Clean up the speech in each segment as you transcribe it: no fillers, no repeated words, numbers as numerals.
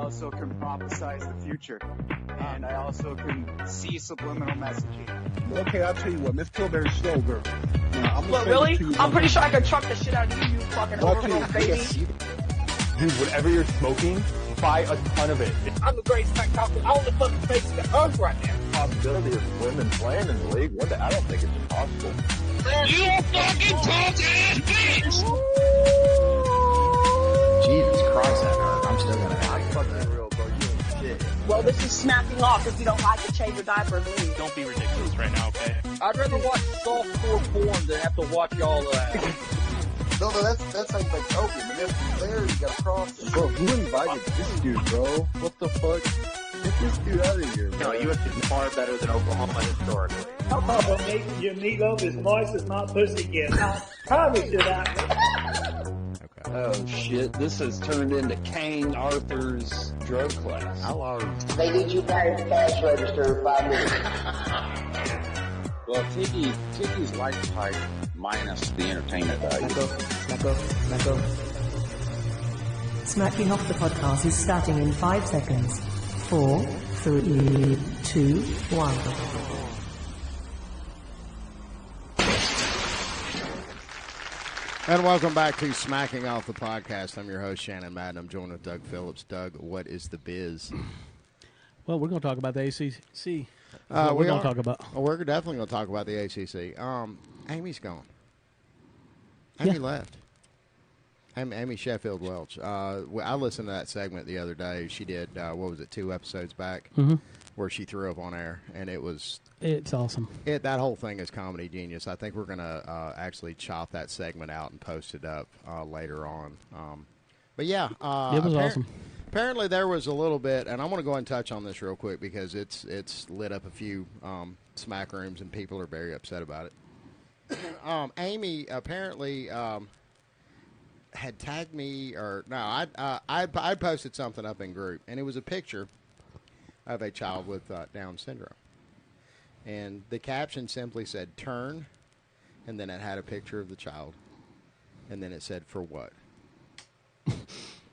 also can prophesize the future. And I also can see subliminal messaging. Okay, I'll tell you what, Miss Pillsbury's slow girl. What, really? I'm pretty sure I could truck the shit out of you fucking overgrown baby. Dude, whatever you're smoking, buy a ton of it. I'm the greatest spectacular on the fucking face of the earth right now. Possibility of women playing in the league? I don't think it's impossible. You fucking punk-ass bitch! Jesus Christ, that hurt. I'm still gonna I'm fucking real, bro. You ain't shit. Well, this is smacking off. If you don't like it, change your diaper and leave. Don't be ridiculous right now, okay? I'd rather watch softcore porn than have to watch all of that. No, that's how you make opium. And then from there, you gotta cross it. Bro, who invited this dude, bro? What the fuck? Get this dude out of here, bro. No, USC is far better than Oklahoma historically. How about your meatloaf is moist as my pussy gets? I promise you that. Oh shit, this has turned into Kane Arthur's drug class. They need you back at the cash register in 5 minutes. Well, Tiki's like type minus the entertainment value. Smack off. Smacking off the podcast is starting in 5 seconds. 4, 3, 2, 1. And welcome back to Smacking Off the Podcast. I'm your host, Shannon Madden. I'm joined with Doug Phillips. Doug, what is the biz? Well, we're going to talk about the ACC. We're going to talk about. Oh, we're definitely going to talk about the ACC. Amy's gone. Amy left. Amy Sheffield Welch. I listened to that segment the other day. She did, 2 episodes back, where she threw up on air, and it's awesome. That whole thing is comedy genius. I think we're going to actually chop that segment out and post it up later on. But yeah, it was awesome. Apparently there was a little bit, and I want to go ahead and touch on this real quick because it's lit up a few smack rooms and people are very upset about it. Amy apparently had tagged me, I posted something up in group, and it was a picture of a child with Down syndrome. And the caption simply said, "Turn," and then it had a picture of the child, and then it said, "For what?"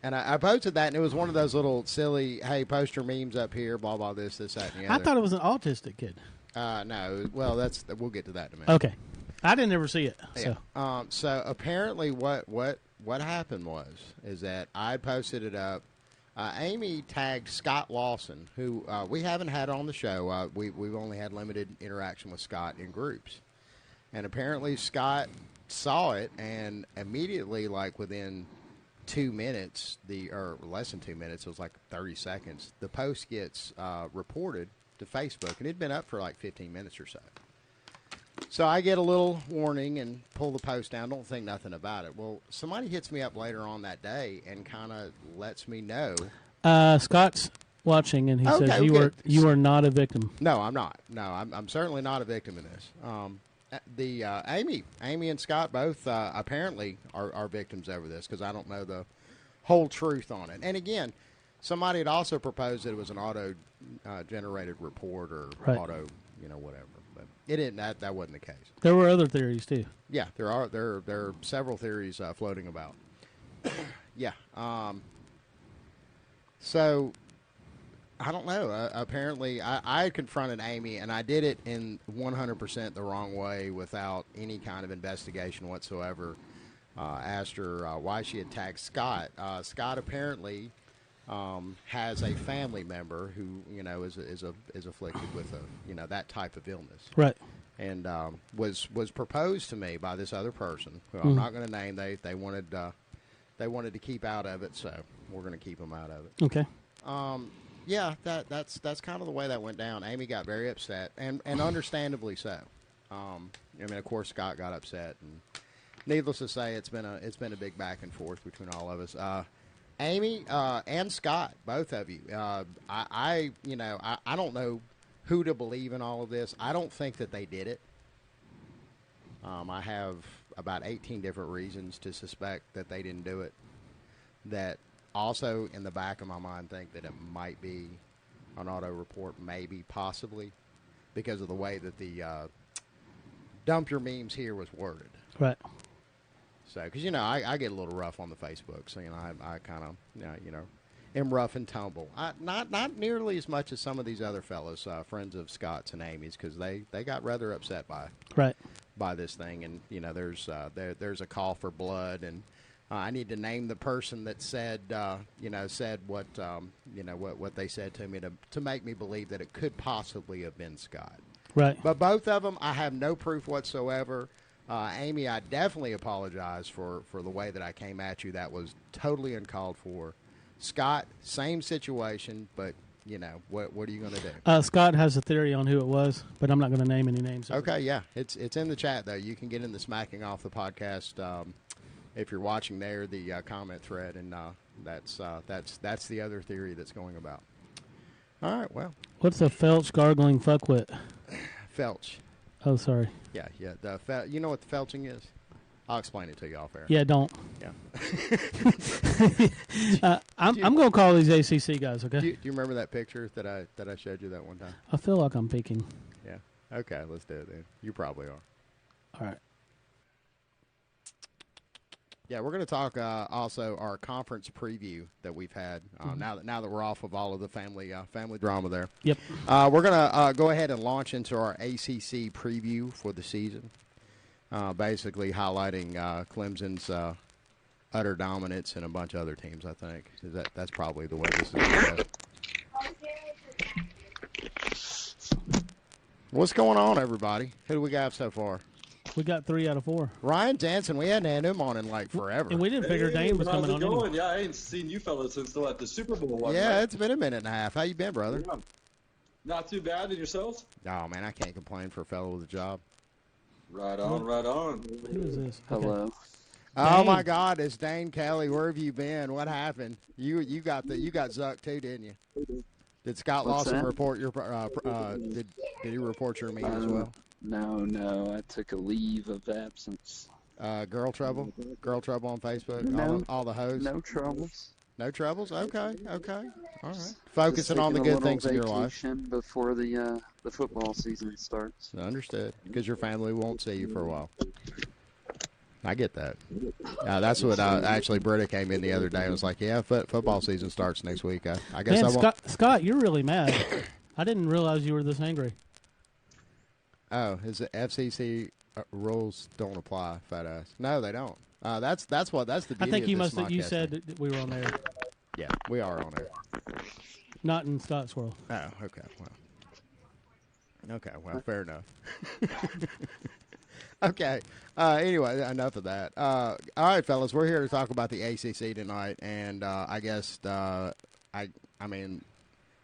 And I posted that, and it was one of those little silly, hey, post your memes up here, blah, blah, this, that, and the other. I thought it was an autistic kid. No. Well, we'll get to that in a minute. Okay. I didn't ever see it. So, so apparently what happened is that I posted it up. Amy tagged Scott Lawson, who we haven't had on the show. We've only had limited interaction with Scott in groups. And apparently Scott saw it, and immediately, like within 2 minutes, or less than 2 minutes, it was like 30 seconds, the post gets reported to Facebook, and it'd been up for like 15 minutes or so. So I get a little warning and pull the post down, don't think nothing about it. Well, somebody hits me up later on that day and kind of lets me know. Scott's watching, and he says you are not a victim. No, I'm not. No, I'm certainly not a victim in this. Amy and Scott both apparently are victims over this because I don't know the whole truth on it. And again, somebody had also proposed that it was an auto-generated report or auto, whatever. But it didn't. That wasn't the case. There were other theories too. Yeah, there are several theories floating about. Yeah. So I don't know. Apparently, I had confronted Amy, and I did it in 100% the wrong way without any kind of investigation whatsoever. Asked her why she had tagged Scott. Scott apparently has a family member who is afflicted with that type of illness. Right. And was proposed to me by this other person who I'm not going to name. They wanted to keep out of it, so we're going to keep them out of it. Okay. Yeah, that's kind of the way that went down. Amy got very upset, and understandably so. Of course, Scott got upset, and needless to say, it's been a big back and forth between all of us. Amy and Scott, both of you. I don't know who to believe in all of this. I don't think that they did it. I have about 18 different reasons to suspect that they didn't do it. That also, in the back of my mind, think that it might be an auto report, maybe, possibly, because of the way that the dump your memes here was worded. Right. So, because, I get a little rough on the Facebook, so, I kind of, in rough and tumble. Not nearly as much as some of these other fellas, friends of Scott's and Amy's, because they got rather upset by this thing. And there's a call for blood, and I need to name the person that said what what they said to me to make me believe that it could possibly have been Scott. Right. But both of them, I have no proof whatsoever. Amy, I definitely apologize for the way that I came at you. That was totally uncalled for. Scott, same situation, but what are you going to do? Scott has a theory on who it was, but I'm not going to name any names. Okay, yeah, it's in the chat though. You can get in the Smacking Off the podcast if you're watching there, the comment thread, and that's the other theory that's going about. All right, well, what's a felch gargling fuckwit? Felch. Oh, sorry. Yeah. You know what the felching is? I'll explain it to you off air. Yeah, don't. Yeah. I'm going to call these ACC guys, okay? Do you remember that picture that I showed you that one time? I feel like I'm peeking. Yeah. Okay, let's do it then. You probably are. All right. Yeah, we're going to talk also our conference preview that we've had now that we're off of all of the family drama there. Yep. We're going to go ahead and launch into our ACC preview for the season, basically highlighting Clemson's utter dominance and a bunch of other teams, I think. That's probably the way this is going to go. What's going on, everybody? Who do we got so far? We got 3 out of 4. Ryan Janssen, we hadn't had him on in like forever. And we didn't figure Dane was coming on anyway. Yeah, I ain't seen you fellas since the Super Bowl. Yeah, it's been a minute and a half. How you been, brother? Yeah. Not too bad. And yourselves? Oh, man, I can't complain for a fellow with a job. Right on, right on. Who is this? Hello. Okay. Oh, my God, it's Dane Kelley. Where have you been? What happened? You got zucked too, didn't you? Did Scott Lawson report your did he report your meeting as well? No, I took a leave of absence. Girl trouble on Facebook. No, all the hoes. No troubles. No troubles. Okay. All right. Focusing on the good things in your life before the football season starts. Understood. Because your family won't see you for a while. I get that. That's what actually Britta came in the other day and was like, yeah, football season starts next week. I guess Man, I won't. Scott, you're really mad. I didn't realize you were this angry. Oh, is it FCC rules don't apply, fat ass? No, they don't. That's the beauty I think you of this you podcast. said that we were on air. Yeah, we are on air. Not in Scott's world. Oh, okay. Well, fair enough. Okay. Anyway, enough of that. All right, fellas, we're here to talk about the ACC tonight, and I guess I mean,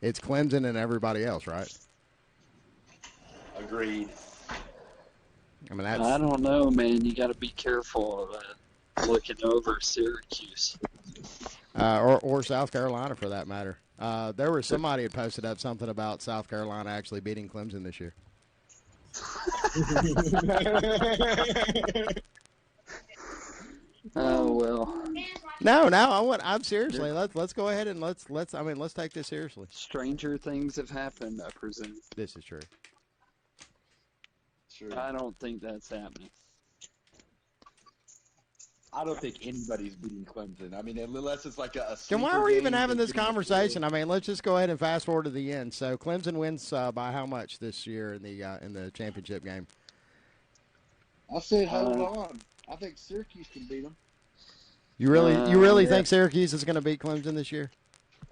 it's Clemson and everybody else, right? Agreed. I mean, that's... I don't know, man. You got to be careful of looking over Syracuse. Or South Carolina, for that matter. There was somebody had posted up something about South Carolina actually beating Clemson this year. Oh well. No, I'm seriously. Let's go ahead and let's take this seriously. Stranger things have happened, I presume. This is true. I don't think that's happening. I don't think anybody's beating Clemson. I mean, unless it's like a. Then why are we even having this conversation? I mean, let's just go ahead and fast forward to the end. So Clemson wins by how much this year in the championship game? I said hold on. I think Syracuse can beat them. You really think Syracuse is going to beat Clemson this year?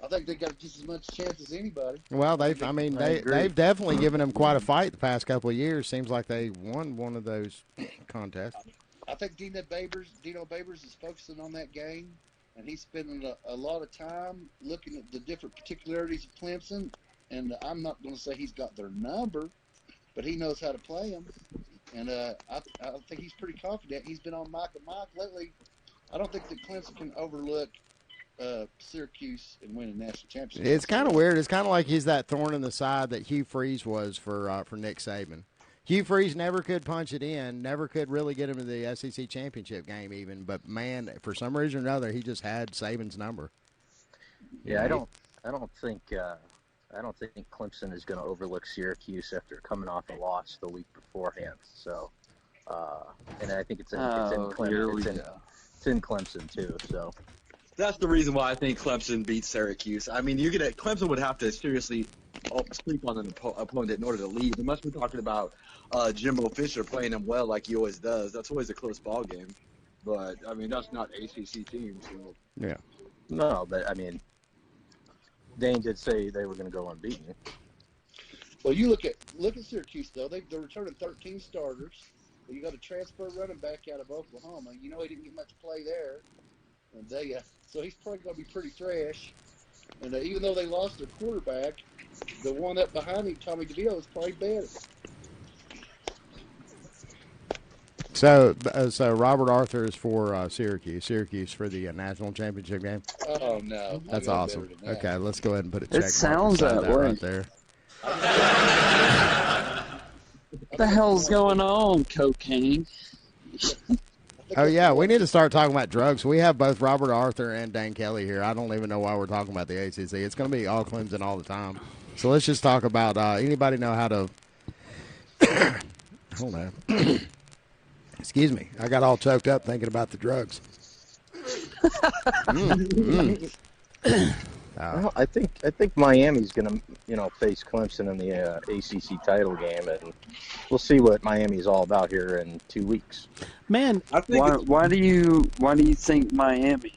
I think they got just as much chance as anybody. Well, they've definitely given them quite a fight the past couple of years. Seems like they won one of those contests. I think Dino Babers is focusing on that game, and he's spending a lot of time looking at the different particularities of Clemson. And I'm not going to say he's got their number, but he knows how to play them. And I think he's pretty confident. He's been on Mike and Mike lately. I don't think that Clemson can overlook Syracuse and win a national championship. It's kind of weird. It's kind of like he's that thorn in the side that Hugh Freeze was for Nick Saban. Hugh Freeze never could punch it in, never could really get him to the SEC championship game even. But man, for some reason or another, he just had Saban's number. Yeah, I don't think Clemson is going to overlook Syracuse after coming off a loss the week beforehand. So, and I think it's in Clemson too. So, That's the reason why I think Clemson beats Syracuse. I mean, Clemson would have to seriously sleep on an opponent in order to leave, unless we're talking about Jimbo Fisher playing them well like he always does. That's always a close ball game. But, I mean, that's not ACC team. So. Yeah. No, but, I mean, Dane did say they were going to go unbeaten. Well, you look at Syracuse, though. They're returning 13 starters. You got a transfer running back out of Oklahoma. You know he didn't get much play there. And so he's probably going to be pretty fresh. And even though they lost their quarterback, the one up behind him, Tommy DeVito, is probably better. So Robert Arthur is for Syracuse. Syracuse for the national championship game. Oh no, that's awesome. Okay, let's go ahead and put a check. It sounds that way. Right there. What the hell's going on, cocaine? Oh yeah, we need to start talking about drugs. We have both Robert Arthur and Dane Kelley here. I don't even know why we're talking about the ACC. It's going to be all Clemson all the time. So let's just talk about. Anybody know how to? Hold on. Excuse me. I got all choked up thinking about the drugs. Well, I think Miami's going to face Clemson in the ACC title game, and we'll see what Miami's all about here in 2 weeks. Man, why do you think Miami?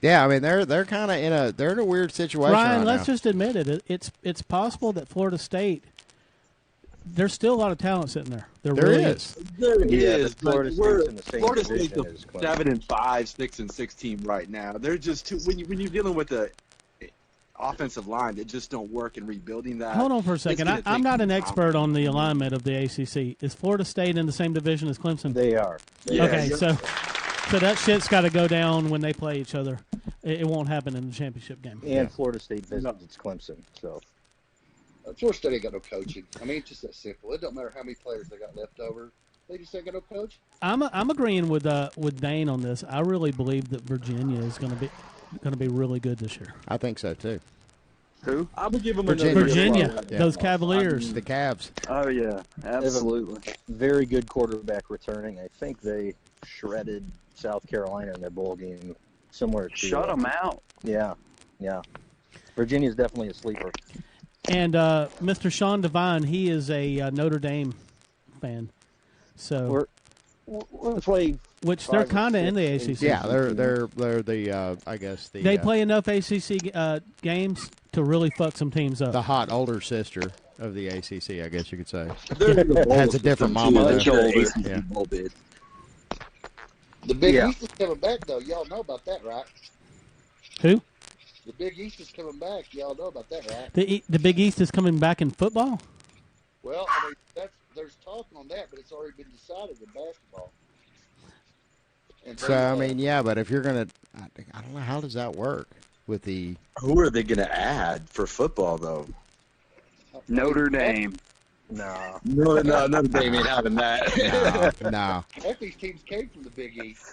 Yeah, I mean they're kind of in a weird situation. Ryan, right let's now. just admit it. It's possible that Florida State. There's still a lot of talent sitting there. There really is. There Yeah, is. Florida But State's in the same Florida division State's as a Clemson. 7-5, 6-6 team right now. They're just too. When you're dealing with the offensive line, they just don't work in rebuilding that. Hold on for a second. I'm not an expert on the alignment of the ACC. Is Florida State in the same division as Clemson? They are. Okay, so that shit's got to go down when they play each other. It won't happen in the championship game. And Florida State visits Clemson, so. Florida State ain't got no coaching. I mean, it's just that simple. It don't matter how many players they got left over. They just ain't got no coach. I'm agreeing with Dane on this. I really believe that Virginia is going to be really good this year. I think so too. Who? I would give them Virginia. Those Cavaliers. The Cavs. Oh yeah, absolutely. Very good quarterback returning. I think they shredded South Carolina in their bowl game. Similar to Shut them out. Yeah. Virginia's definitely a sleeper. And Mr. Sean Devine, he is a Notre Dame fan. So we'll play. Which they're kind of in the ACC. Yeah, they're the I guess the. They play enough ACC games to really fuck some teams up. The hot older sister of the ACC, I guess you could say. They're Has a different mama. Yeah. The Big East is coming back, though. Y'all know about that, right? Who? The Big East is coming back. Y'all know about that, right? The Big East is coming back in football? Well, I mean, there's talk on that, but it's already been decided in basketball. And So I mean, yeah, but if you're gonna, I don't know, how does that work with the? Who are they going to add for football though? Notre Dame. No, Notre Dame ain't having that. No. Half these teams came from the Big East.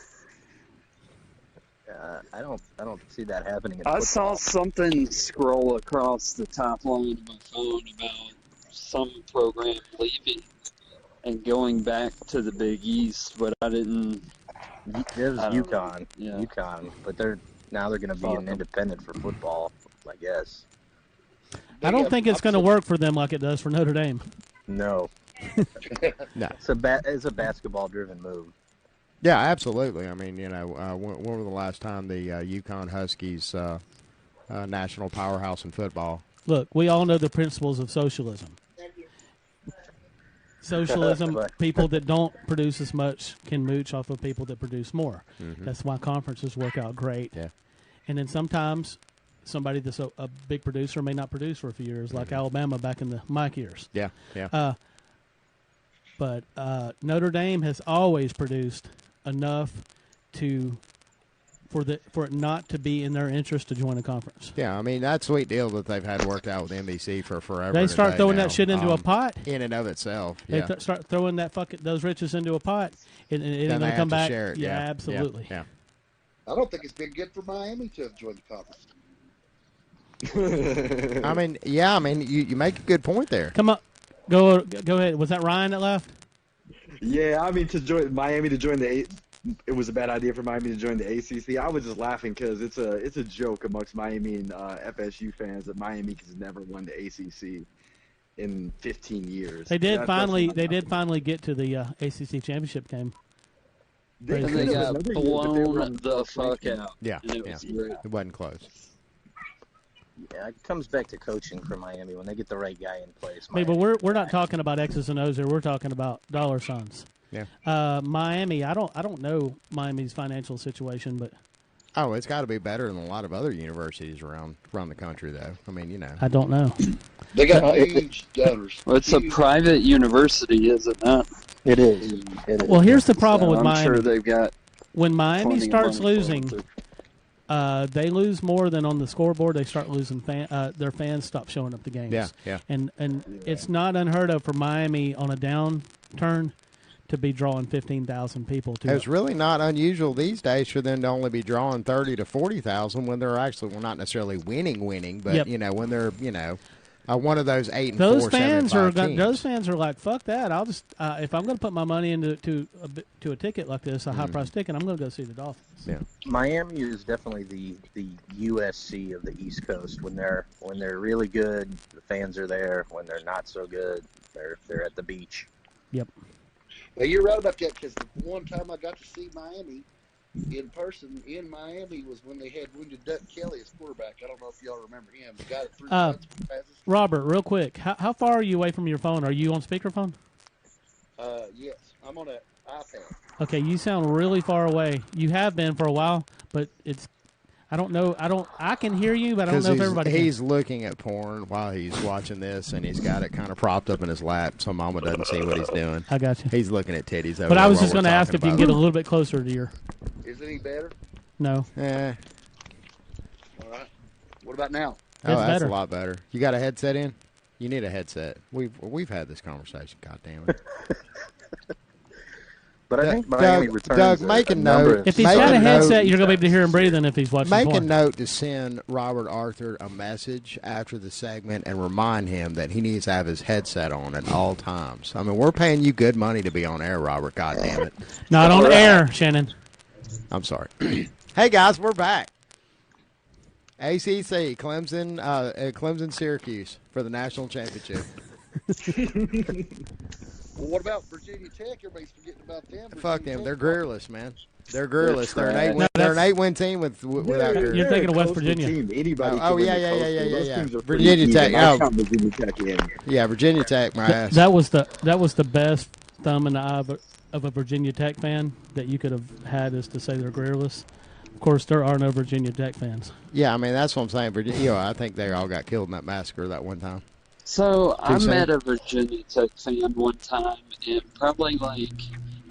I don't see that happening. I saw something scroll across the top line of my phone about some program leaving and going back to the Big East, but I didn't. It was UConn. Yeah. UConn, but they're going to be an independent for football, I guess. I don't think it's going to work for them like it does for Notre Dame. No. No. It's a basketball-driven move. Yeah, absolutely. I mean, when was the last time the UConn Huskies, national powerhouse in football? Look, we all know the principles of socialism. Socialism, people that don't produce as much can mooch off of people that produce more. Mm-hmm. That's why conferences work out great. Yeah. And then sometimes somebody that's a big producer may not produce for a few years, like Alabama back in the Mike years. Yeah, yeah. But Notre Dame has always produced enough for it not to be in their interest to join a conference. Yeah, I mean, that sweet deal that they've had worked out with NBC for forever. They start throwing now, that shit into a pot. In and of itself, They yeah. start throwing those riches into a pot, and Then it'll they come have to back. share it. Yeah, absolutely. Yeah. I don't think it's been good for Miami to have joined the conference. I mean, yeah, I mean, you make a good point there. Come on, go ahead. Was that Ryan that left? Yeah, I mean, to join Miami to join the it was a bad idea for Miami to join the ACC. I was just laughing because it's a joke amongst Miami and FSU fans that Miami has never won the ACC in 15 years. They did finally get to the ACC championship game. And they got blown the fuck out. Yeah, and it was great. It wasn't close. Yeah, it comes back to coaching for Miami when they get the right guy in place. Hey, but we're not talking about X's and O's here. We're talking about dollar signs. Yeah. Miami, I don't know Miami's financial situation, but it's got to be better than a lot of other universities around the country, though. I mean, you know. I don't know. They got huge donors. Well, it's a private university, is it not? It is. Well, here's the problem with I'm Miami. sure they've got when Miami plenty of starts money for losing, they lose more than on the scoreboard. They start losing. Their fans stop showing up to games. Yeah. And it's not unheard of for Miami on a downturn to be drawing 15,000 people. It's really not unusual these days for them to only be drawing 30 to 40,000 when they're actually not necessarily winning, but when they're one of those 8 and those 4, fans 7 and 5 are teams. Those fans are like, fuck that. I'll just if I'm going to put my money into a ticket like this, a high price ticket, I'm going to go see the Dolphins. Yeah. Miami is definitely the USC of the East Coast. When they're really good, the fans are there. When they're not so good, they're at the beach. Yep. Well, you're right about that, because the one time I got to see Miami in person in Miami was when they had Wounded Duck Kelley as quarterback. I don't know if y'all remember him. The guy that threw passes. Robert, real quick, how far are you away from your phone? Are you on speakerphone? Yes, I'm on an iPad. Okay, you sound really far away. You have been for a while, but I don't know. I can hear you, but I don't know if everybody can. He's looking at porn while he's watching this, and he's got it kind of propped up in his lap so Mama doesn't see what he's doing. I got you. He's looking at titties. But I was just going to ask if you can get a little bit closer to your... Is it any better? No. All right. What about now? That's better. A lot better. You got a headset in? You need a headset. We've had this conversation. God damn it. But I think Miami returns. Doug, make a note. If he's got a headset, you're going to be able to hear him breathing if he's watching Make porn. a note to send Robert Arthur a message after the segment and remind him that he needs to have his headset on at all times. I mean, we're paying you good money to be on air, Robert. God damn it. Not on air, Shannon. I'm sorry. Hey, guys, we're back. ACC, Clemson, Syracuse for the national championship. Well, what about Virginia Tech? Everybody's forgetting about them. Fuck them. They're Greerless, man. They're Greerless. They're an 8-win team without Greer. You're thinking of West Virginia. Yeah. Virginia Tech. Virginia Tech in. Yeah, Virginia Tech. My ass. That was the best thumb in the eye of a Virginia Tech fan that you could have had, is to say they're Greerless. Of course, there are no Virginia Tech fans. Yeah, I mean that's what I'm saying. Virginia. I think they all got killed in that massacre that one time. So I met a Virginia Tech fan one time, and probably like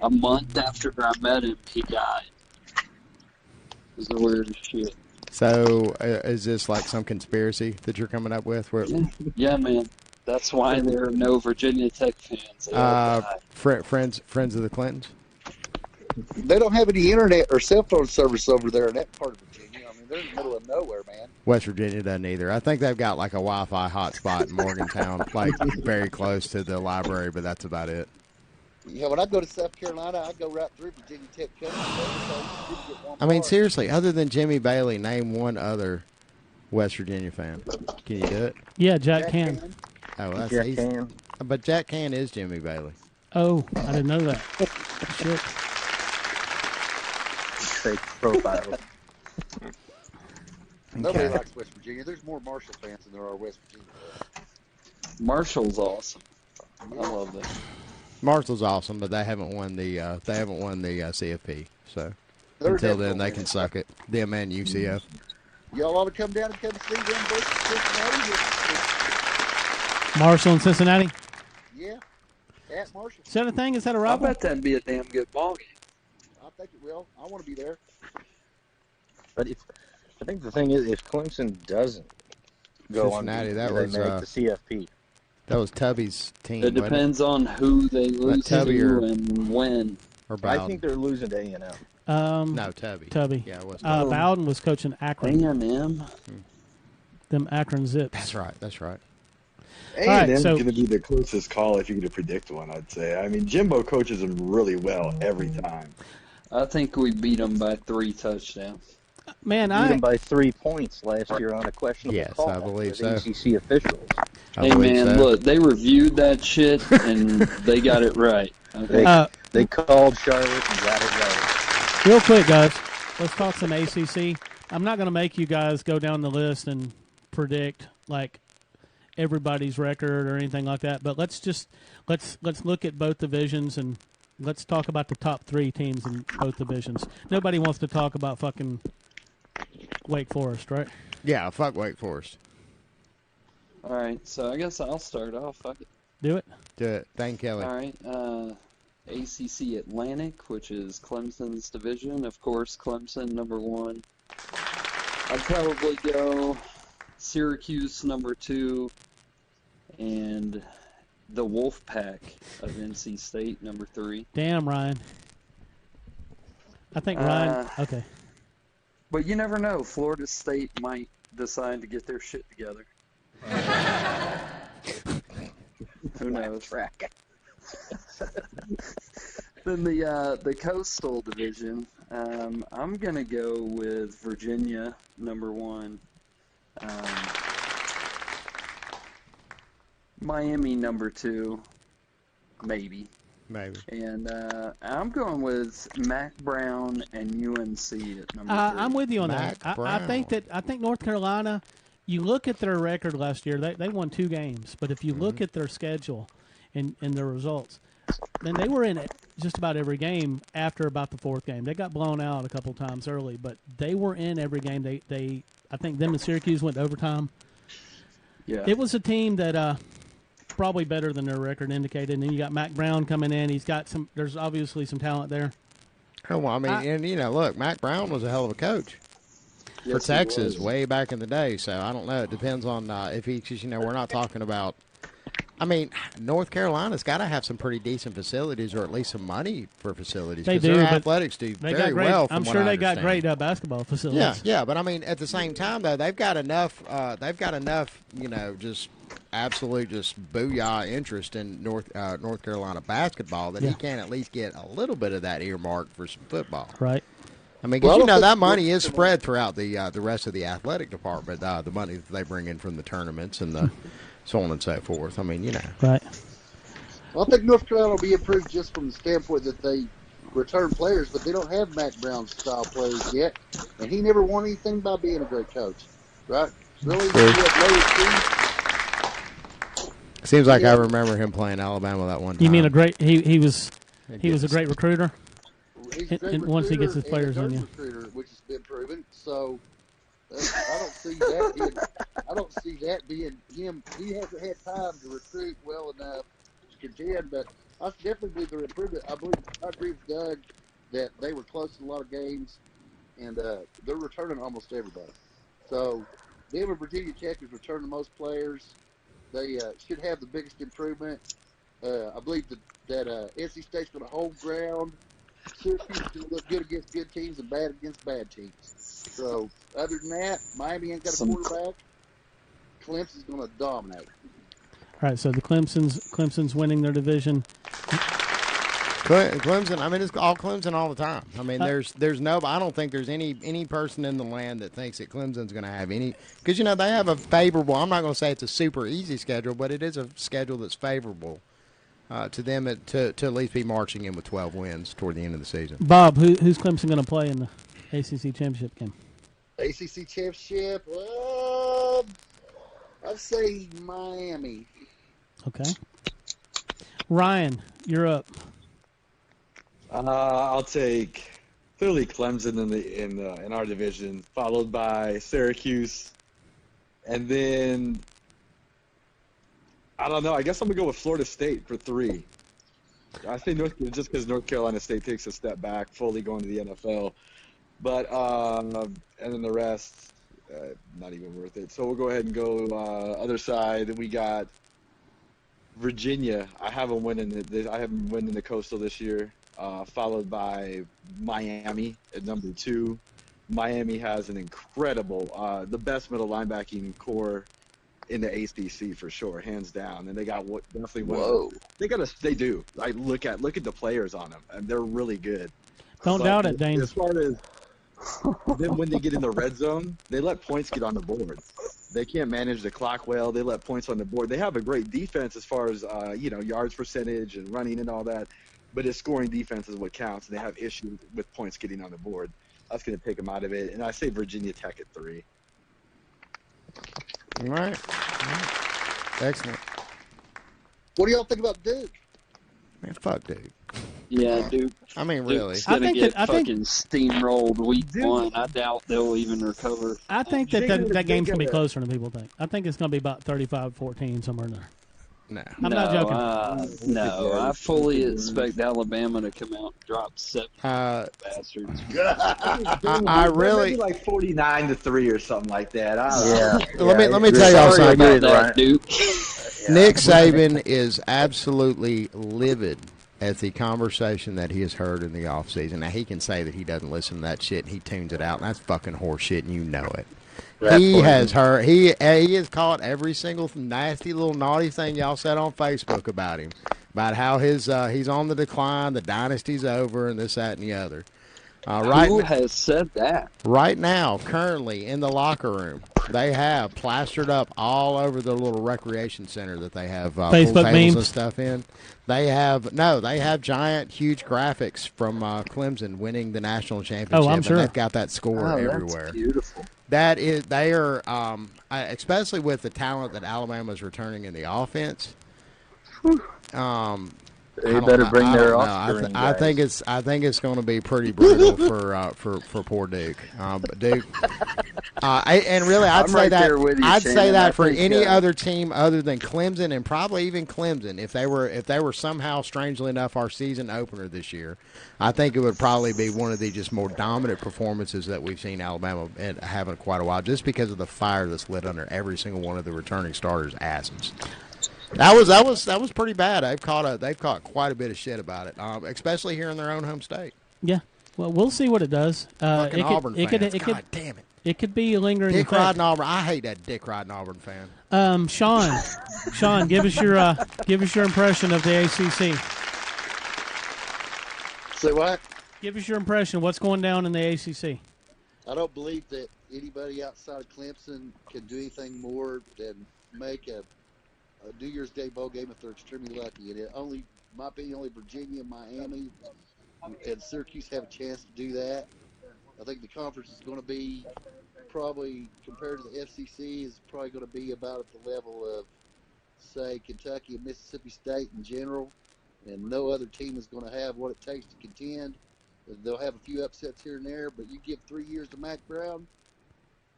a month after I met him, he died. It was the weirdest shit. So is this like some conspiracy that you're coming up with? Yeah, man. That's why there are no Virginia Tech fans. Friends of the Clintons? They don't have any internet or cell phone service over there in that part of Virginia. I mean, they're in the middle of nowhere, man. West Virginia doesn't either. I think they've got like a Wi-Fi hotspot in Morgantown, like very close to the library, but that's about it. Yeah, when I go to South Carolina, I go right through Virginia Tech campus. I mean, seriously, other than Jimmy Bailey, name one other West Virginia fan. Can you do it? Yeah, Jack Can. Oh, that's Jack easy. Can. But Jack Can is Jimmy Bailey. Oh, I didn't know that. Shit. Fake profile. Nobody likes West Virginia. There's more Marshall fans than there are West Virginia fans. Marshall's awesome. I love that. Marshall's awesome, but they haven't won the CFP. So until then, they can suck it. Them and UCF. Y'all ought to come down and come see them versus Cincinnati. Marshall and Cincinnati? Yeah, at Marshall. Is that a thing? Is that a I rival? bet that'd be a damn good ball game. I think it will. I want to be there. But I think the thing is, if Clemson doesn't go Cincinnati, on, that they was make the CFP. That was Tubby's team. It depends on who they lose to and when. Or I think they're losing to A&M. No, Tubby. Tubby. Yeah, it was Bowden was coaching Akron. A&M. Them Akron Zips. That's right. A&M's going to be the closest call if you could predict one, I'd say. I mean, Jimbo coaches them really well every time. I think we beat them by 3 touchdowns. Man, beat them by 3 points last year on a questionable call. I believe with so. ACC officials. Hey man, look, they reviewed that shit and they got it right. Okay. They called Charlotte and got it right. Real quick, guys, let's talk some ACC. I'm not going to make you guys go down the list and predict like everybody's record or anything like that, but let's look at both divisions and let's talk about the top 3 teams in both divisions. Nobody wants to talk about fucking Wake Forest, right? Yeah, fuck Wake Forest. All right, so I guess I'll start off. Fuck it. Do it. Do it. Thank Kelley. All right. ACC Atlantic, which is Clemson's division. Of course, Clemson, number 1. I'd probably go Syracuse, number 2, and the Wolfpack of NC State, number 3. Damn, Ryan. I think Ryan... Okay. But you never know. Florida State might decide to get their shit together. Who knows? Then the Coastal Division, I'm gonna go with Virginia, number 1. Miami, number 2, maybe. And I'm going with Mac Brown and UNC at number 3. I'm with you on that. I think North Carolina. You look at their record last year; they won 2 games. But if you look at their schedule and their results, then they were in it just about every game after about the 4th game. They got blown out a couple times early, but they were in every game. I think them and Syracuse went to overtime. Yeah, it was a team that probably better than their record indicated. And then you got Mac Brown coming in. He's got some. There's obviously some talent there. Oh, well, I mean, and look, Mac Brown was a hell of a coach. For Texas way back in the day, so I don't know. It depends on if he, because we're not talking about. I mean, North Carolina's got to have some pretty decent facilities, or at least some money for facilities. They do. Their athletics do very well. I'm sure they got great basketball facilities. Yeah, but I mean, at the same time though, they've got enough. Just absolute, just booyah interest in North Carolina basketball that he can at least get a little bit of that earmarked for some football. Right. I mean, because that money is spread throughout the rest of the athletic department, the money that they bring in from the tournaments and the so on and so forth. I mean, Right. Well, I think North Carolina will be improved just from the standpoint that they return players, but they don't have Mac Brown style players yet, and he never won anything by being a great coach, right? Really? Seems like I remember him playing Alabama that one time. You mean a great? He was a great recruiter. And once he gets his players in, recruiter, which has been proven. So I don't see that being him. He hasn't had time to recruit well enough to contend. But I definitely believe they're improving. I agree with Doug that they were close in a lot of games, and they're returning almost everybody. So them and Virginia Tech is returning the most players. They should have the biggest improvement. I believe that NC State's going to hold ground. Syracuse is going to look good against good teams and bad against bad teams. So, other than that, Miami ain't got a quarterback. Clemson's going to dominate. All right, so the Clemson's winning their division. Clemson, I mean, it's all Clemson all the time. I mean, there's no, I don't think there's any person in the land that thinks that Clemson's going to have any, because, they have a favorable, I'm not going to say it's a super easy schedule, but it is a schedule that's favorable to them to at least be marching in with 12 wins toward the end of the season. Bob, who's Clemson going to play in the ACC championship game? ACC championship, I'd say Miami. Okay. Ryan, you're up. I'll take clearly Clemson in our division, followed by Syracuse, and then I don't know. I guess I'm gonna go with Florida State for 3. I think just because North Carolina State takes a step back, fully going to the NFL, but and then the rest, not even worth it. So we'll go ahead and go other side. We got Virginia. I haven't won in the Coastal this year. Followed by Miami at number 2. Miami has an incredible, the best middle linebacking core in the ACC for sure, hands down. And they got definitely one. Whoa! They do. I look at the players on them, and they're really good. Don't doubt it, Dane. As far as then when they get in the red zone, they let points get on the board. They can't manage the clock well. They let points on the board. They have a great defense as far as yards percentage and running and all that, but his scoring defense is what counts. And they have issues with points getting on the board. That's going to take them out of it. And I say Virginia Tech at 3. All right. Excellent. What do y'all think about Duke? Man, fuck Duke. Yeah, Duke. I mean, really. Duke's gonna get fucking steamrolled week 1. I doubt they'll even recover. I think that game's going to be closer than people think. I think it's going to be about 35-14, somewhere in there. No. I'm not joking. No, I fully expect Alabama to come out and drop 7 bastards. I really maybe like 49-3 or something like that. Let me tell y'all something about that, Duke. Nick Saban is absolutely livid at the conversation that he has heard in the offseason. Now, he can say that he doesn't listen to that shit and he tunes it out, and that's fucking horseshit, and you know it. He has heard. He has caught every single nasty little naughty thing y'all said on Facebook about him, about how he's on the decline, the dynasty's over, and this, that, and the other. Who has said that? Right now, currently in the locker room, they have plastered up all over the little recreation center that they have pool Facebook tables memes and stuff in. They have giant, huge graphics from Clemson winning the national championship. Oh, I'm sure. And they've got that score everywhere. That's beautiful. They are, especially with the talent that Alabama's returning in the offense. They better bring their offspring. I think it's going to be pretty brutal for poor Duke. But Duke, I'd say that for any other team other than Clemson, and probably even Clemson, if they were somehow strangely enough our season opener this year, I think it would probably be one of the just more dominant performances that we've seen Alabama have in quite a while, just because of the fire that's lit under every single one of the returning starters' asses. That was pretty bad. They've caught quite a bit of shit about it, especially here in their own home state. Yeah. Well, we'll see what it does. Auburn fans. God damn it. It could be a lingering Dick effect. riding Auburn. I hate that Dick riding Auburn fan. Sean, give us your impression of the ACC. Say what? Give us your impression. What's going down in the ACC? I don't believe that anybody outside of Clemson can do anything more than make a New Year's Day bowl game if they're extremely lucky. And my opinion, only Virginia, Miami, and Syracuse have a chance to do that. I think the conference is going to be probably, compared to the FCC, is probably going to be about at the level of, say, Kentucky and Mississippi State in general. And no other team is going to have what it takes to contend. They'll have a few upsets here and there, but you give 3 years to Mac Brown,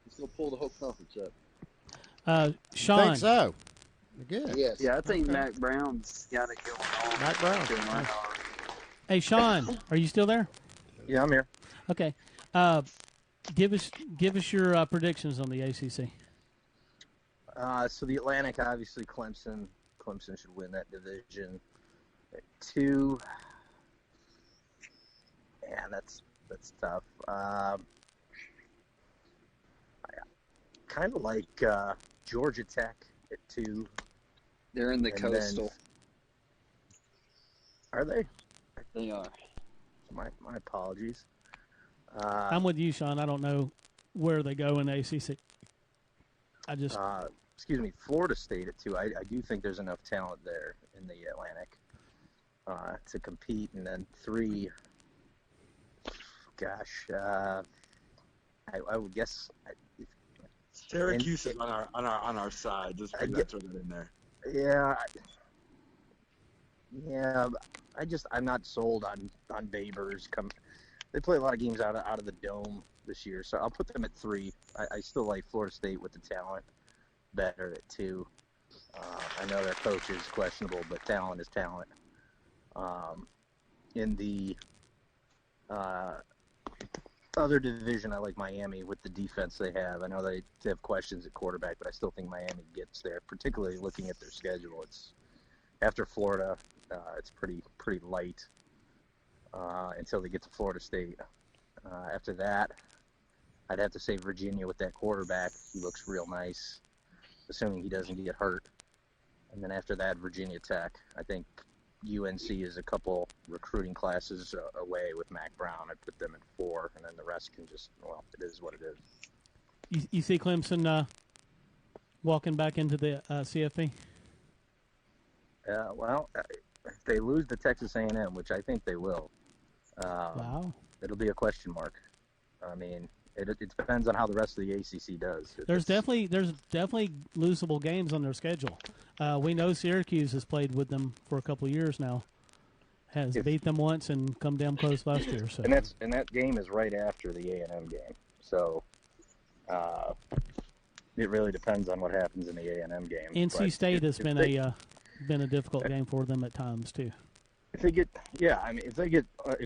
he's going to pull the whole conference up. Sean. I think so. Good. Yes. Yeah, I think Mac Brown's got it going on. Mac Brown. Hey, Sean, are you still there? Yeah, I'm here. Okay. Give us your predictions on the ACC. So the Atlantic, obviously, Clemson should win that division. 2, yeah, that's tough. I kind of like Georgia Tech at 2. They're in the Coastal. Are they? They are. My apologies. I'm with you, Sean. I don't know where they go in the ACC. Florida State at 2. I do think there's enough talent there in the Atlantic to compete. And then 3, I would guess Syracuse is on our side. Just throw that in there. Yeah. I'm not sold on Babers. They play a lot of games out of the dome this year, so I'll put them at 3. I still like Florida State with the talent better at 2. I know their coach is questionable, but talent is talent. In the other division, I like Miami with the defense they have. I know they have questions at quarterback, but I still think Miami gets there, particularly looking at their schedule. It's after Florida, it's pretty light until they get to Florida State. After that, I'd have to say Virginia with that quarterback. He looks real nice, assuming he doesn't get hurt. And then after that, Virginia Tech. I think UNC is a couple recruiting classes away with Mac Brown. I'd put them at 4, and then the rest can just, well, it is what it is. You see Clemson walking back into the CFP? Well, if they lose to Texas A&M, which I think they will, wow, it'll be a question mark. I mean, it depends on how the rest of the ACC does. There's definitely losable games on their schedule. We know Syracuse has played with them for a couple of years now. Has beat them once and come damn close last year. So and that game is right after the A&M game. So it really depends on what happens in the A&M game. NC State has been a difficult game for them at times too. If they get, if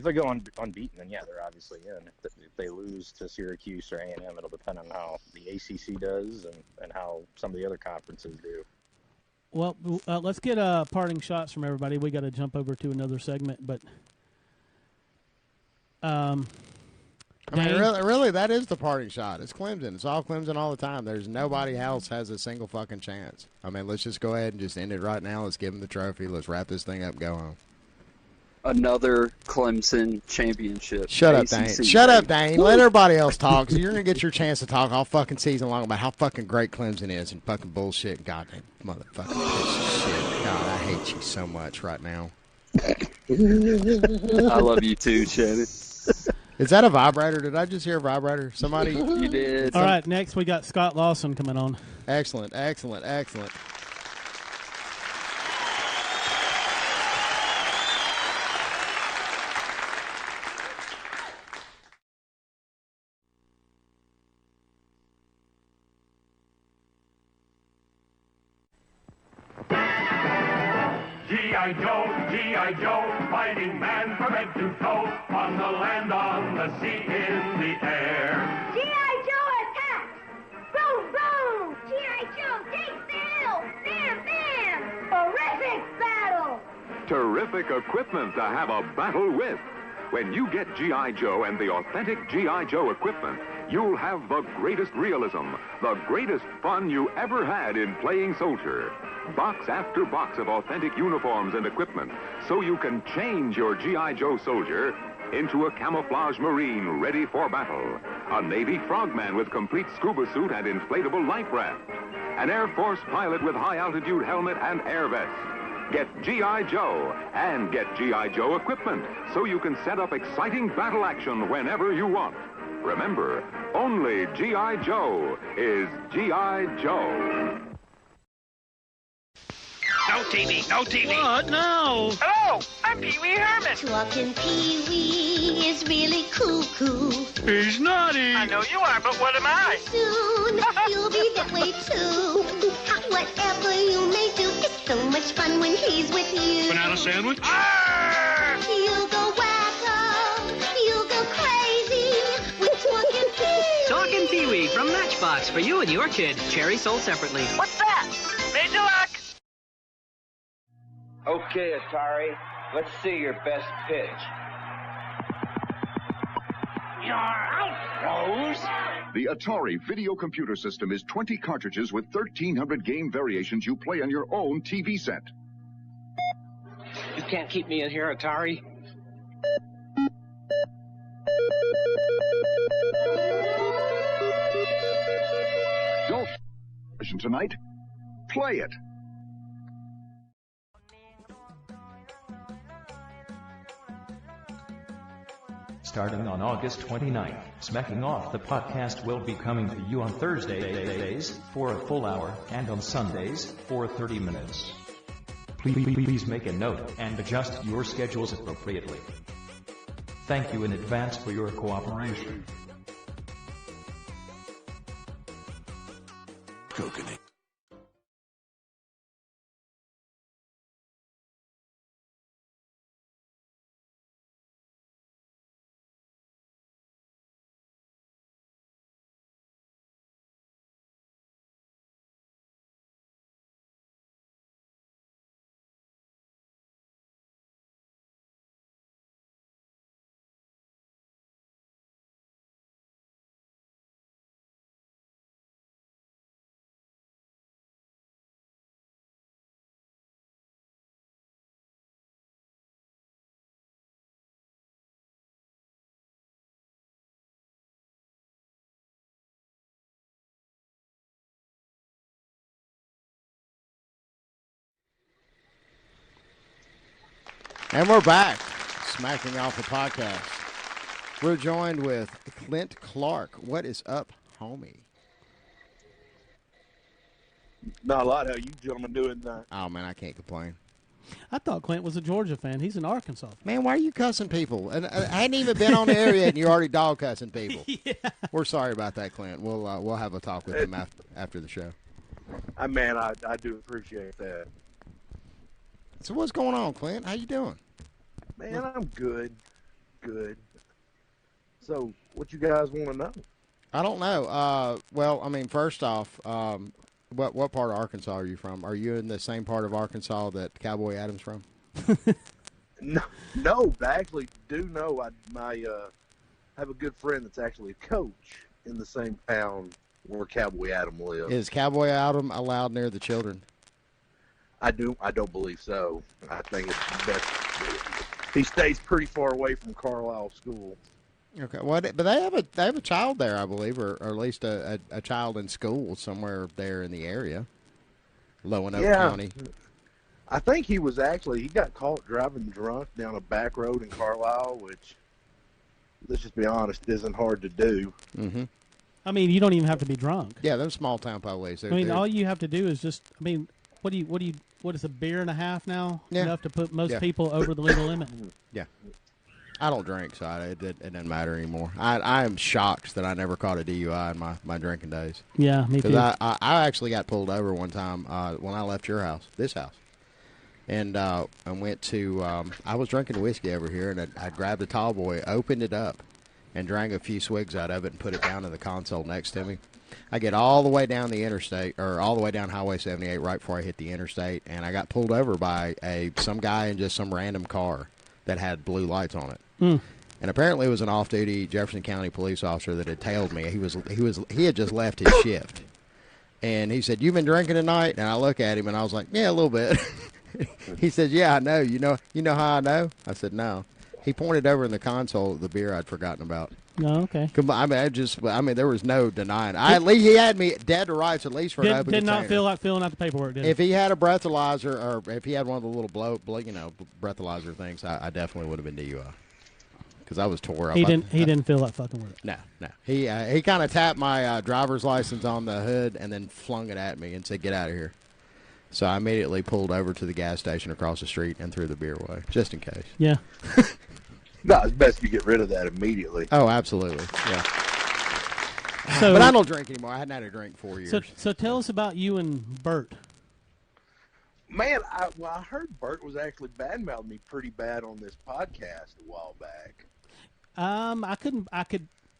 they go unbeaten, then they're obviously in. If they lose to Syracuse or A&M, it'll depend on how the ACC does and how some of the other conferences do. Well, let's get parting shots from everybody. We got to jump over to another segment, but I mean, really, that is the parting shot. It's Clemson. It's all Clemson all the time. There's nobody else has a single fucking chance. I mean, let's just go ahead and just end it right now. Let's give them the trophy. Let's wrap this thing up and go home. Another Clemson championship. Shut up, ACC. Dane. Shut up, Dane. Let everybody else talk. So you're going to get your chance to talk all fucking season long about how fucking great Clemson is and fucking bullshit. Goddamn motherfucking piece of shit. God, I hate you so much right now. I love you too, Shannon. Is that a vibrator? Did I just hear a vibrator? Somebody? You did. All right, next we got Scott Lawson coming on. Excellent. G.I. Joe, G.I. Joe, fighting man from head to toe, on the land, on the sea, in the air. G.I. Joe attack! Boom, boom! G.I. Joe takes the hill! Bam, bam! Terrific battle! Terrific equipment to have a battle with. When you get G.I. Joe and the authentic G.I. Joe equipment, you'll have the greatest realism, the greatest fun you ever had in playing soldier. Box after box of authentic uniforms and equipment, so you can change your G.I. Joe soldier into a camouflage Marine ready for battle, a Navy frogman with complete scuba suit and inflatable life raft, an Air Force pilot with high-altitude helmet and air vest. Get G.I. Joe and get G.I. Joe equipment, so you can set up exciting battle action whenever you want. Remember, only G.I. Joe is G.I. Joe. No TV, no TV. What? No. Hello, I'm Pee Wee Herman. Talking Pee-wee is really cuckoo. He's naughty. I know you are, but what am I? Soon you'll be that way too. Whatever you may do, it's so much fun when he's with you. Banana sandwich? You'll go wacko, you'll go crazy with Talking Pee-wee. Talking Pee-wee from Matchbox for you and your kid. Cherry sold separately. What's that? Major Lock. Okay, Atari, let's see your best pitch. You're out, Rose. The Atari video computer system is 20 cartridges with 1,300 game variations you play on your own TV set. You can't keep me in here, Atari. Don't tonight. Play it. Starting on August 29th, Smacking Off the podcast will be coming to you on Thursdays for a full hour and on Sundays for 30 minutes. Please make a note and adjust your schedules appropriately. Thank you in advance for your cooperation. Coconut. And we're back, smacking off the podcast. We're joined with Clint Clark. What is up, homie? Not a lot. How you gentlemen doing? Oh, man, I can't complain. I thought Clint was a Georgia fan. He's an Arkansas fan. Man, why are you cussing people? And I hadn't even been on the air yet, and you're already dog cussing people. Yeah. We're sorry about that, Clint. We'll have a talk with him after the show. I do appreciate that. So what's going on, Clint? How you doing? Man, I'm good. Good. So, what you guys want to know? I don't know. Well, I mean, first off, what part of Arkansas are you from? Are you in the same part of Arkansas that Cowboy Adams from? No, I actually do know. I have a good friend that's actually a coach in the same town where Cowboy Adam lives. Is Cowboy Adam allowed near the children? I don't believe so. I think it's best. He stays pretty far away from Carlisle School. Okay, well, but they have a child there, I believe, or at least a child in school somewhere there in the area, Lonoke County. I think he got caught driving drunk down a back road in Carlisle, which, let's just be honest, isn't hard to do. Mm-hmm. I mean, you don't even have to be drunk. Yeah, those small town police. All you have to do is just. I mean, what is a beer and a half now? Yeah. Enough to put most people over the legal limit. Yeah. I don't drink, so it doesn't matter anymore. I am shocked that I never caught a DUI in my drinking days. Yeah, me too. Because I actually got pulled over one time when I left this house. And I went to, I was drinking whiskey over here, and I grabbed a tall boy, opened it up, and drank a few swigs out of it and put it down in the console next to me. I get all the way down the interstate, or all the way down Highway 78 right before I hit the interstate, and I got pulled over by some guy in just some random car that had blue lights on it. Mm. And apparently it was an off-duty Jefferson County police officer that had tailed me. He had just left his shift. And he said, "You've been drinking tonight?" And I look at him and I was like, "Yeah, a little bit." He said, "Yeah, I know. You know how I know?" I said, "No." He pointed over in the console of the beer I'd forgotten about. Oh, okay. I mean, there was no denying. At least he had me dead to rights, at least for an open Did not container. feel like filling out the paperwork, did If he had a breathalyzer, or if he had one of the little breathalyzer things, I definitely would have been DUI. Because I was tore up. He didn't feel like fucking with it. No. He kind of tapped my driver's license on the hood and then flung it at me and said, "Get out of here." So I immediately pulled over to the gas station across the street and threw the beer away, just in case. Yeah. No, it's best you get rid of that immediately. Oh, absolutely. Yeah. So, but I don't drink anymore. I hadn't had a drink in 4 years. So tell us about you and Bert. Man, I heard Bert was actually badmouthing me pretty bad on this podcast a while back. I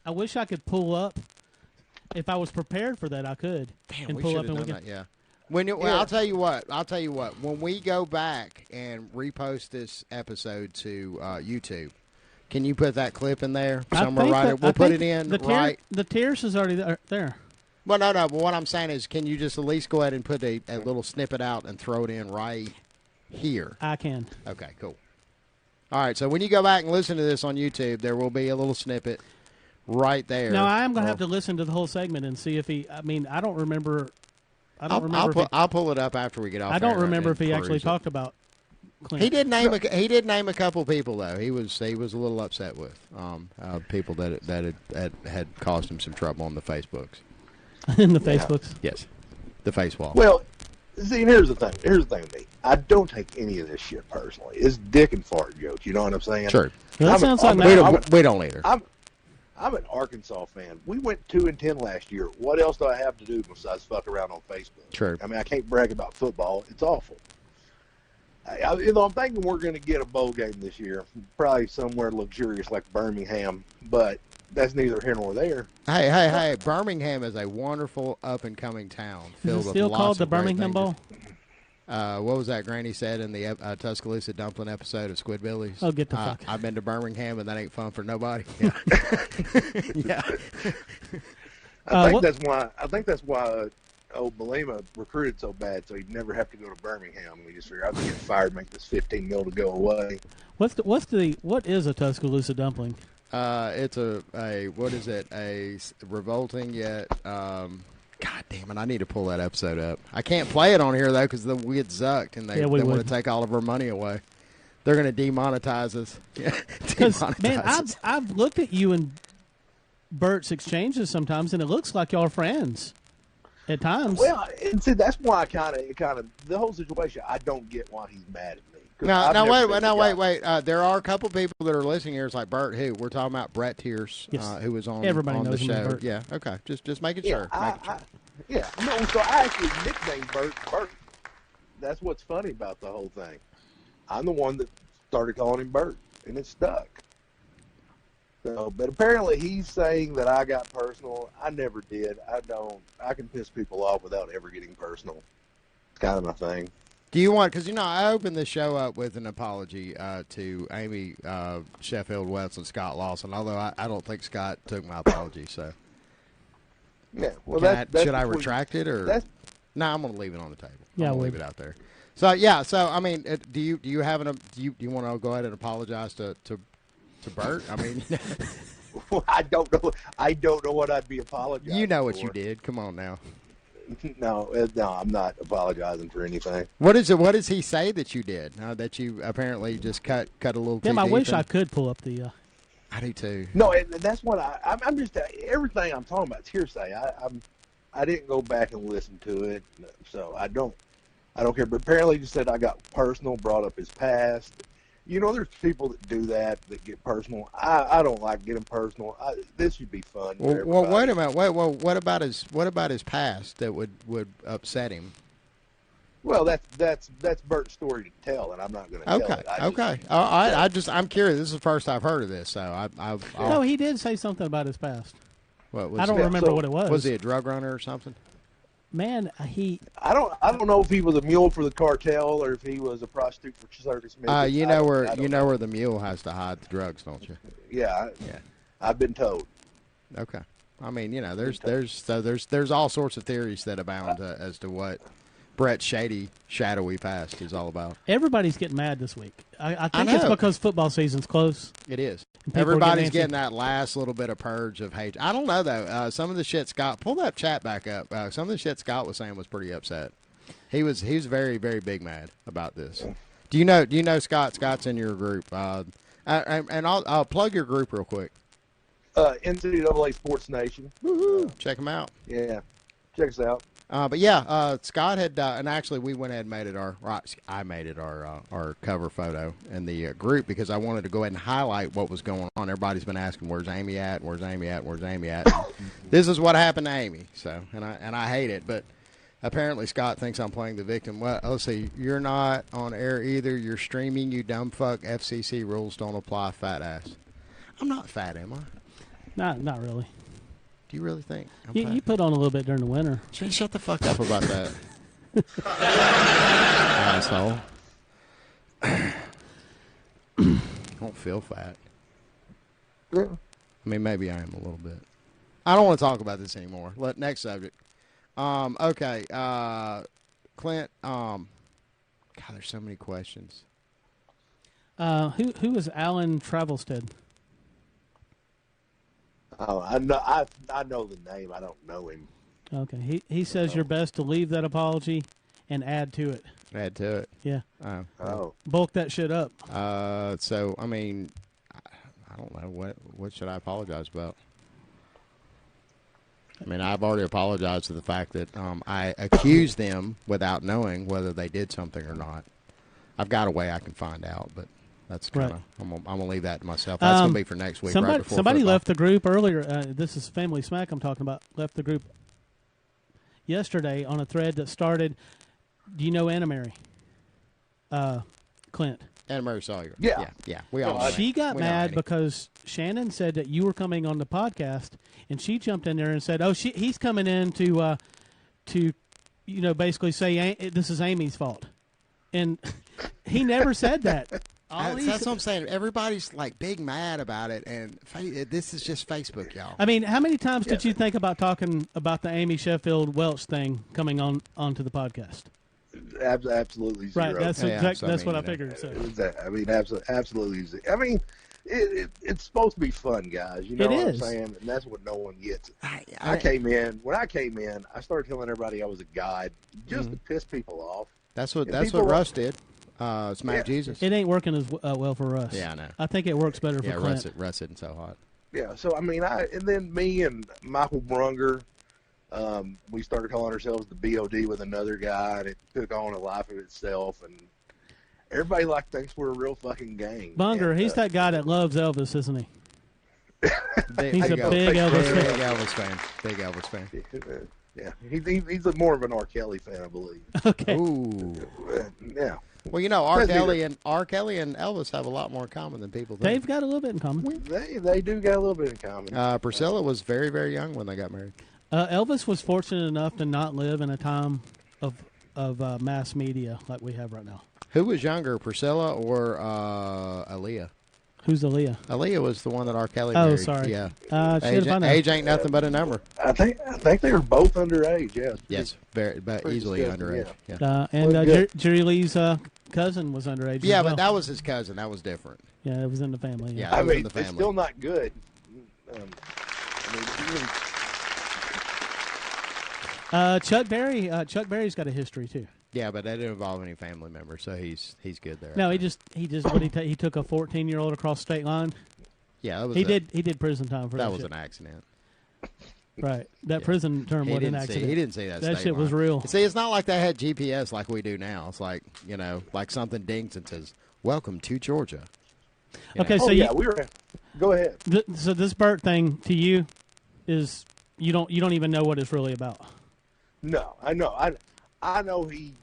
wish I could pull up. If I was prepared for that, I could. Damn, and we pull should up have and done we that, can, yeah. I'll tell you what. When we go back and repost this episode to YouTube, can you put that clip in there somewhere? We'll put it in right. The Tears is already there. Well, no. But what I'm saying is, can you just at least go ahead and put a little snippet out and throw it in right here? I can. Okay, cool. All right, so when you go back and listen to this on YouTube, there will be a little snippet right there. Now, I am going to have to listen to the whole segment and see if he. I mean, I don't remember. I'll pull it up after we get off. I don't remember if he actually talked about Clint. He did name a couple people though. He was a little upset with people that had caused him some trouble on the Facebooks. In the Facebooks. Yes, the face wall. Well, see, here's the thing. Here's the thing with me. I don't take any of this shit personally. It's dick and fart jokes. You know what I'm saying? Sure. Well, that sounds like we don't either. I'm an Arkansas fan. We went 2-10 last year. What else do I have to do besides fuck around on Facebook? Sure. I mean, I can't brag about football. It's awful. I'm thinking we're going to get a bowl game this year, probably somewhere luxurious like Birmingham, but that's neither here nor there. Hey! Birmingham is a wonderful up-and-coming town filled is it with still lots called of the great Birmingham things. Bowl? What was that Granny said in the Tuscaloosa Dumpling episode of Squidbillies? Oh, get the fuck! I've been to Birmingham, and that ain't fun for nobody. Yeah. Yeah. I think that's why old Belima recruited so bad, so he'd never have to go to Birmingham. We just figured I'd get fired, make this $15 million to go away. What is a Tuscaloosa dumpling? It's a revolting yet. God damn it! I need to pull that episode up. I can't play it on here though because we get zucked and they want to take all of our money away. They're going to demonetize us. Because man, Demonetize us. I've looked at you and Bert's exchanges sometimes, and it looks like y'all are friends at times. Well, and see, that's why I kind of the whole situation. I don't get why he's mad at me. 'Cause No, I've no, never wait, been the wait, guy- wait. There are a couple people that are listening here. It's like Bert, who we're talking about, Brett Tears, Yes. who was on Everybody on the knows him as show. Bert. Yeah, okay, just making Yeah, sure. yeah. No, so I actually nicknamed Bert Bert. That's what's funny about the whole thing. I'm the one that started calling him Bert, and it stuck. So, but apparently he's saying that I got personal. I never did. I don't. I can piss people off without ever getting personal. It's kind of my thing. Do you want? Because I opened the show up with an apology to Amy Sheffield West and Scott Lawson. Although I don't think Scott took my apology. So yeah. Well, should I retract it or? No, I'm going to leave it on the table. Yeah, I'm going to leave it out there. So yeah. So I mean, do you have do you want to go ahead and apologize to Bert? I mean, I don't know. I don't know what I'd be apologizing. you know what for. you did. Come on now. No, I'm not apologizing for anything. What does he say that you did? That you apparently just cut a little too Tim, I deep wish in? I could pull up the. I do too. No, and that's what I'm just everything I'm talking about is hearsay. I didn't go back and listen to it, so I don't care. But apparently, you said I got personal, brought up his past. There's people that do that get personal. I don't like getting personal. This should be fun. Well, wait a minute. What about his past that would upset him? Well, that's Bert's story to tell, and I'm not going to tell it. Okay. All right. I'm curious. This is the first I've heard of this, so I'll No, he did say something about his past. What was I don't remember what it was. Was he a drug runner or something? Man, I don't know if he was a mule for the cartel or if he was a prostitute for circus midgets. You know where the mule has to hide the drugs, don't you? Yeah. I've been told. Okay. I mean, there's all sorts of theories that abound as to what Brett's shadowy past is all about. Everybody's getting mad this week. I think know. it's because football season's close. It is. People are Everybody's getting getting that last little bit of purge of hate. I don't know though. Some of the shit Scott, pull that chat back up. Some of the shit Scott was saying was pretty upset. He was very, very big mad about this. Do you know Scott? Scott's in your group. And I'll plug your group real quick. NCAA Sports Nation. Woo-hoo. Check them out. Yeah, check us out. But yeah, Scott had, and actually we went ahead and made it I made it our cover photo in the group because I wanted to go ahead and highlight what was going on. Everybody's been asking, where's Amy at? Where's Amy at? Where's Amy at? This is what happened to Amy. So, and I hate it, but apparently Scott thinks I'm playing the victim. Well, let's see, you're not on air either. You're streaming, you dumb fuck. FCC rules don't apply, fat ass. I'm not fat, am I? Not really. Do you really think? You put on a little bit during the winter. Shut the fuck up about that. Asshole. I don't feel fat. Yeah. I mean, maybe I am a little bit. I don't want to talk about this anymore. Next subject. Okay. Clint. God, there's so many questions. Who is Alan Travelstead? Oh, I know the name. I don't know him. Okay. He says you're best to leave that apology and add to it. Add to it. Yeah. Oh. Bulk that shit up. So I mean, I don't know what should I apologize about. I mean, I've already apologized to the fact that I accused them without knowing whether they did something or not. I've got a way I can find out, but that's kind of I'm gonna leave that to myself. That's gonna be for next week. Somebody, right before somebody football. left the group earlier. This is Family Smack I'm talking about. Left the group yesterday on a thread that started. Do you know Anna Mary? Clint. Anna Mary Sawyer. Yeah. We all. know She got we know mad Annie. because Shannon said that you were coming on the podcast, and she jumped in there and said, "Oh, he's coming in to basically say this is Amy's fault," and he never said that. That's what I'm saying. Everybody's like big mad about it, and this is just Facebook, y'all. I mean, how many times did you think about talking about the Amy Sheffield Welch thing coming onto the podcast? Absolutely zero. Right, that's what I figured. So. I mean, absolutely zero. I mean, it's supposed to be fun, guys. You know what I'm saying? And that's what no one gets. When I came in, I started telling everybody I was a guide just to piss people off. That's what people Russ did. Smack Jesus. It ain't working as well for Russ. Yeah, I know. I think it works better for Clint. Russ isn't so hot. Yeah, so I mean, and then me and Michael Brunger, we started calling ourselves the BOD with another guy, and it took on a life of itself, and everybody thinks we're a real fucking gang. Bunger, and, he's that guy that loves Elvis, isn't he? He's a go. big Elvis fan. Big Elvis fan. Big Elvis fan. Yeah, he's more of an R. Kelly fan, I believe. Okay. Ooh. Yeah. Well, you know, R. Kelly and Elvis have a lot more in common than people think. They've got a little bit in common. They do got a little bit in common. Priscilla was very, very young when they got married. Elvis was fortunate enough to not live in a time of mass media like we have right now. Who was younger, Priscilla or Aaliyah? Who's Aaliyah? Aaliyah was the one that R. Kelly married. Oh, sorry. Yeah. Age ain't nothing but a number. I think they were both underage. Yeah. Yes, but easily underage. Yeah. And Jerry Lee's cousin was underage. Yeah, as well. but that was his cousin. That was different. Yeah, it was in the family. Yeah, I mean, it's still not good. Chuck Berry's got a history too. Yeah, but that didn't involve any family members, so he's good there. No, he took a 14-year-old across state line. Yeah, that was he did prison time for that. That was shit. an accident. Right, that prison term wasn't an accident. He didn't see that. That state shit line. was real. See, it's not like they had GPS like we do now. It's like like something dings and says, "Welcome to Georgia." Okay, so we were. Go ahead. So this Burt thing to you is you don't even know what it's really about. No, I know. I know he.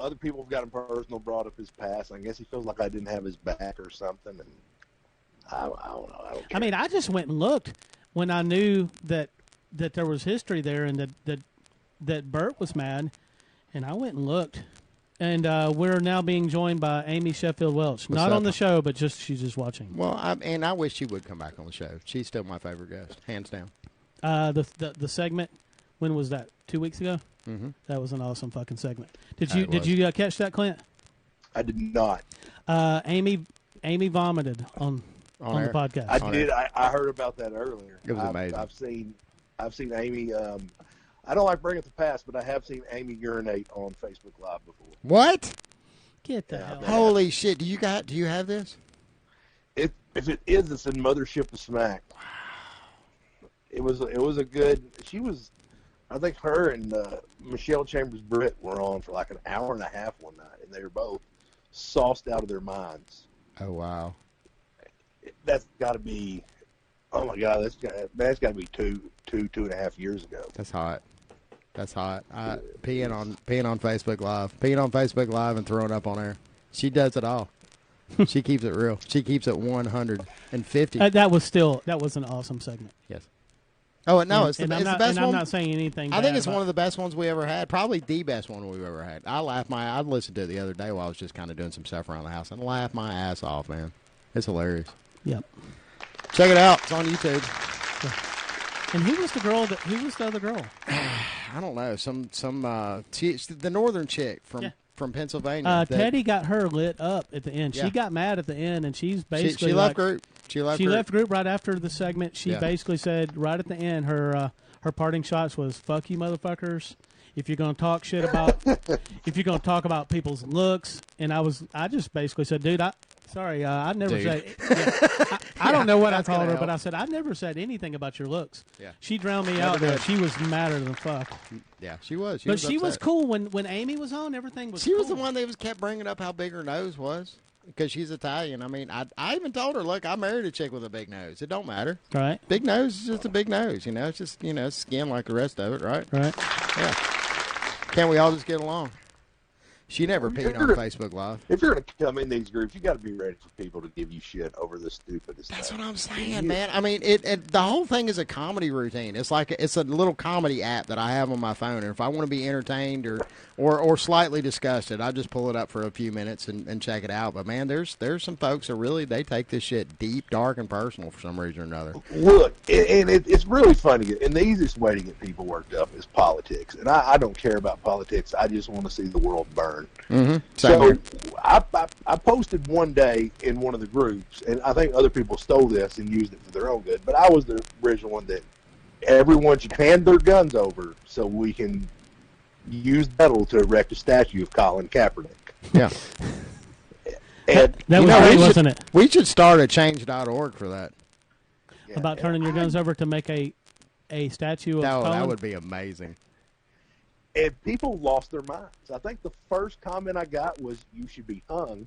Other people have got him personal, brought up his past. I guess he feels like I didn't have his back or something, and I don't know. I mean, I just went and looked when I knew that there was history there, and that Burt was mad, and I went and looked, and we're now being joined by Amy Sheffield Welch, not on the show, but she's just watching. Well, I wish she would come back on the show. She's still my favorite guest, hands down. The segment, when was that? 2 weeks ago. Mm-hmm. That was an awesome fucking segment. Did you catch that, Clint? I did not. Amy vomited on the podcast. I did. I heard about that earlier. It was amazing. I've seen Amy. I don't like bringing up the past, but I have seen Amy urinate on Facebook Live before. What? Get the hell! Holy shit! Do you have this? If it is, it's in Mothership of Smack. It was a good. She was. I think her and Michelle Chambers-Britt were on for like an hour and a half one night, and they were both sauced out of their minds. Oh, wow. That's got to be, oh my God, that's got to be two and a half years ago. That's hot. That's hot. Peeing on Facebook Live and throwing up on air. She does it all. She keeps it real. She keeps it 150. That was an awesome segment. Yes. Oh, no, it's the best one. And I'm not saying anything I think bad it's one of the best ones we ever had. Probably the best one we've ever had. I listened to it the other day while I was just kind of doing some stuff around the house and laughed my ass off, man. It's hilarious. Yep. Check it out. It's on YouTube. And who was the other girl? I don't know. The northern chick from Pennsylvania. Teddy got her lit up at the end. Yeah. She got mad at the end, and she's basically she left group. She left group right after the segment. She Yeah. basically said right at the end, her parting shots was "fuck you, motherfuckers." If you're gonna talk shit about, if you're gonna talk about people's looks, and I just basically said, dude, I never said. Yeah, I don't know what I told her, but I said I never said anything about your looks. Yeah. She drowned me out there. She was madder than fuck. Yeah, she was. She was cool when Amy was on. Everything was. She was cool. the one that kept bringing up how big her nose was because she's Italian. I mean, I even told her, look, I married a chick with a big nose. It don't matter. Right. Big nose is just a big nose. It's just skin like the rest of it, right? Right. Yeah. Can't we all just get along? She never peed on Facebook Live. If you're going to come in these groups, you got to be ready for people to give you shit over the stupidest That's stuff. what I'm saying, man. I mean, the whole thing is a comedy routine. It's like it's a little comedy app that I have on my phone, and if I want to be entertained or slightly disgusted, I just pull it up for a few minutes and check it out. But man, there's some folks that really they take this shit deep, dark, and personal for some reason or another. Look, and it's really funny. And the easiest way to get people worked up is politics. And I don't care about politics. I just want to see the world burn. Mm-hmm. So I posted one day in one of the groups, and I think other people stole this and used it for their own good, but I was the original one that everyone should hand their guns over so we can use metal to erect a statue of Colin Kaepernick. Yeah. That was we great, wasn't it? We should start a change.org for that. About turning your guns over to make a statue of Colin? That would be amazing. And people lost their minds. I think the first comment I got was, "You should be hung."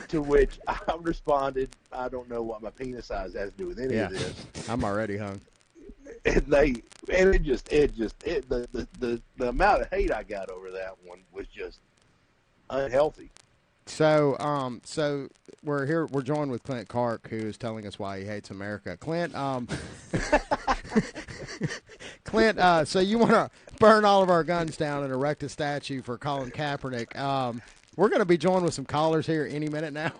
To which I responded, "I don't know what my penis size has to do with any of this." I'm already hung. And the amount of hate I got over that one was just unhealthy. So, we're joined with Clint Clark, who is telling us why he hates America. Clint, so you want to burn all of our guns down and erect a statue for Colin Kaepernick? We're going to be joined with some callers here any minute now.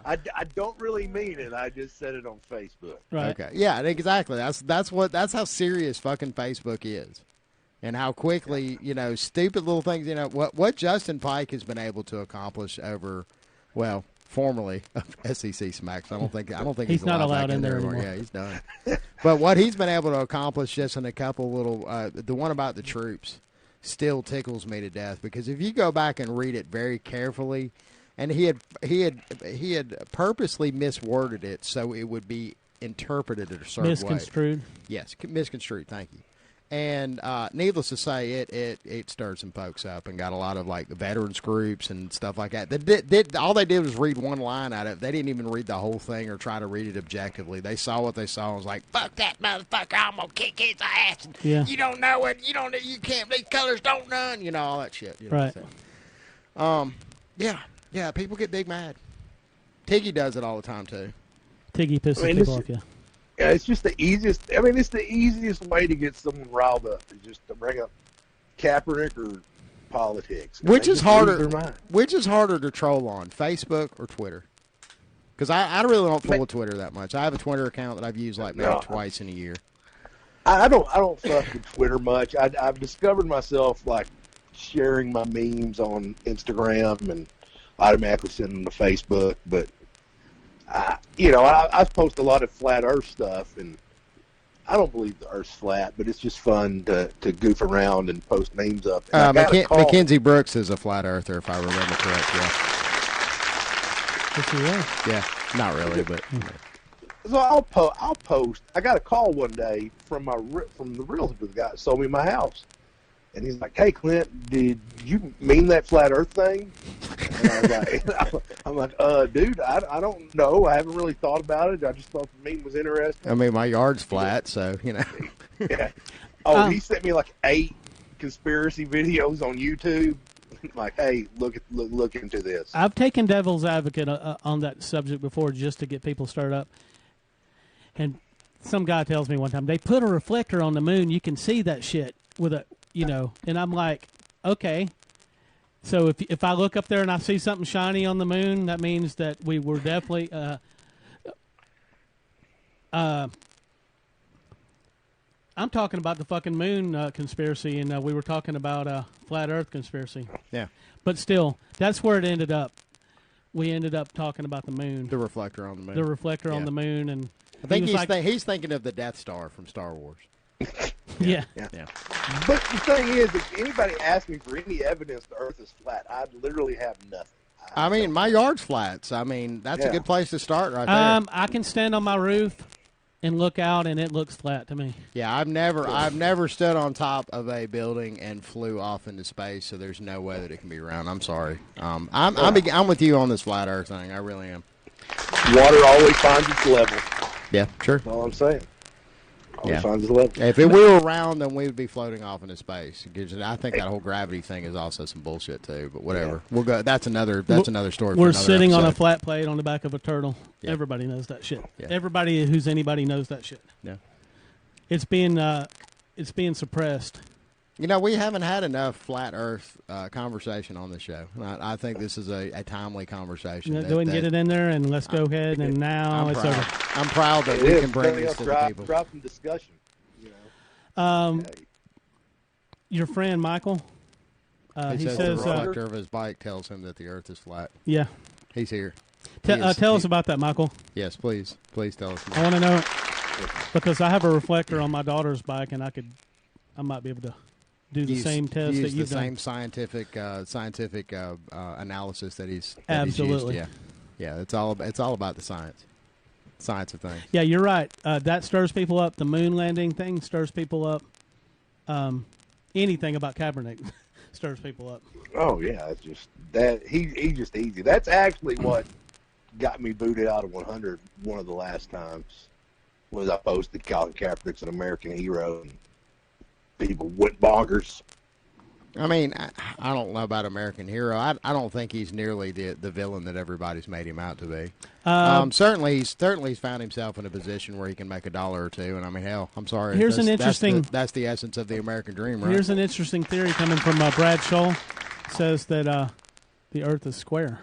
I don't really mean it. I just said it on Facebook. Right. Okay. Yeah, exactly. That's how serious fucking Facebook is. And how quickly, stupid little things, what Justin Pike has been able to accomplish over, formerly of SEC Smacks. I don't think he's not allowed back in there anymore. Yeah, he's done. But what he's been able to accomplish just in a couple little, the one about the troops still tickles me to death, because if you go back and read it very carefully, and he had purposely misworded it so it would be interpreted a certain way. Misconstrued. Yes, misconstrued. Thank you. And needless to say, it stirred some folks up and got a lot of like the veterans groups and stuff like that. All they did was read one line out of it. They didn't even read the whole thing or try to read it objectively. They saw what they saw and was like, "Fuck that motherfucker! I'm gonna kick his ass." Yeah. You don't know it. You can't. These colors don't run. All that shit. Right. So. Yeah. People get big mad. Tiggy does it all the time too. Tiggy pisses people off. Yeah. Yeah, it's just the easiest. I mean, it's the easiest way to get someone riled up, is just to bring up Kaepernick or politics. Which is harder to troll on, Facebook or Twitter? Because I really don't fool with Twitter that much. I have a Twitter account that I've used maybe twice in a year. I don't fuck with Twitter much. I've discovered myself like sharing my memes on Instagram and automatically sending them to Facebook, but. I post a lot of flat Earth stuff, and I don't believe the Earth's flat, but it's just fun to goof around and post names up. Mackenzie Brooks is a flat earther, if I remember correct. Yeah. Yeah, not really, but. So I'll post. I got a call one day from the realtor guy that sold me my house, and he's like, "Hey, Clint, did you mean that flat Earth thing?" And I was like, dude, I don't know. I haven't really thought about it. I just thought the meme was interesting. I mean, my yard's flat, so, Yeah. Oh, he sent me like 8 conspiracy videos on YouTube. Like, hey, look into this. I've taken devil's advocate on that subject before just to get people stirred up. And some guy tells me one time, they put a reflector on the moon. You can see that shit with a, and I'm like, okay. So if I look up there and I see something shiny on the moon, that means that we were definitely I'm talking about the fucking moon conspiracy, and we were talking about flat Earth conspiracy. Yeah. But still, that's where it ended up. We ended up talking about the moon. The reflector on the moon. The reflector on the moon, and I think he's thinking of the Death Star from Star Wars. Yeah. But the thing is, if anybody asks me for any evidence the Earth is flat, I literally have nothing. I mean, my yard's flat, so I mean that's a good place to start right there. I can stand on my roof and look out, and it looks flat to me. Yeah, I've never stood on top of a building and flew off into space, so there's no way that it can be round. I'm sorry. I'm with you on this flat Earth thing. I really am. Water always finds its level. Yeah, sure. That's all I'm saying. Yeah. Finds its level. If we were round, then we would be floating off into space. I think that whole gravity thing is also some bullshit too. But whatever, we'll go. That's another story. We're for sitting episode. on a flat plate on the back of a turtle. Yeah. Everybody knows that shit. Yeah. Everybody who's anybody knows that shit. Yeah. It's being suppressed. We haven't had enough flat Earth conversation on the show. I think this is a timely conversation. Go ahead and get it in there, and let's go ahead. And now it's over. I'm proud that we can bring this to the people. Drop some discussion. Your friend Michael. He says the reflector of his bike tells him that the Earth is flat. Yeah, he's here. Tell us about that, Michael. Yes, please tell us. I want to know because I have a reflector on my daughter's bike, and I might be able to do the same test that use you've the done. same scientific analysis that he's Absolutely. He's used. Yeah. It's all about the science of things. Yeah, you're right. That stirs people up. The moon landing thing stirs people up. Anything about Kaepernick stirs people up. Oh yeah, it's just that he's just easy. That's actually what got me booted out of 100 one of the last times. Was I posted Colin Kaepernick's an American hero, and people went bonkers. I mean, I don't know about American hero. I don't think he's nearly the villain that everybody's made him out to be. Certainly he's found himself in a position where he can make $1 or $2. And I mean, hell, I'm sorry. Here's an interesting. That's the essence of the American dream, right? Here's an interesting theory coming from Brad Scholl. Says that the Earth is square.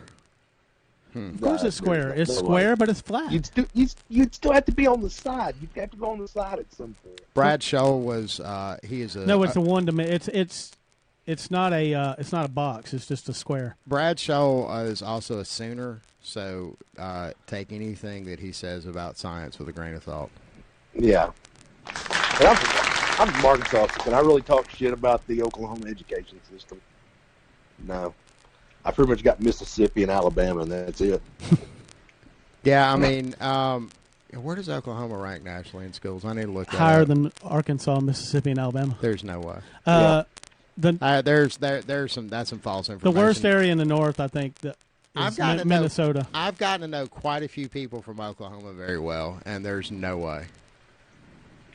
Of course it's square. It's square, but it's flat. You'd still have to be on the side. You'd have to go on the side at some point. Brad Scholl was he is a no. It's a one dimension. It's not a box. It's just a square. Brad Scholl is also a Sooner, so take anything that he says about science with a grain of thought. Yeah. And I'm from Arkansas. Can I really talk shit about the Oklahoma education system? No. I pretty much got Mississippi and Alabama, and that's it. Yeah, I mean, where does Oklahoma rank nationally in schools? I need to look that Higher up. than Arkansas, Mississippi, and Alabama. There's no way. There's some false information. The worst area in the north, I think, is Minnesota. I've gotten to know quite a few people from Oklahoma very well, and there's no way.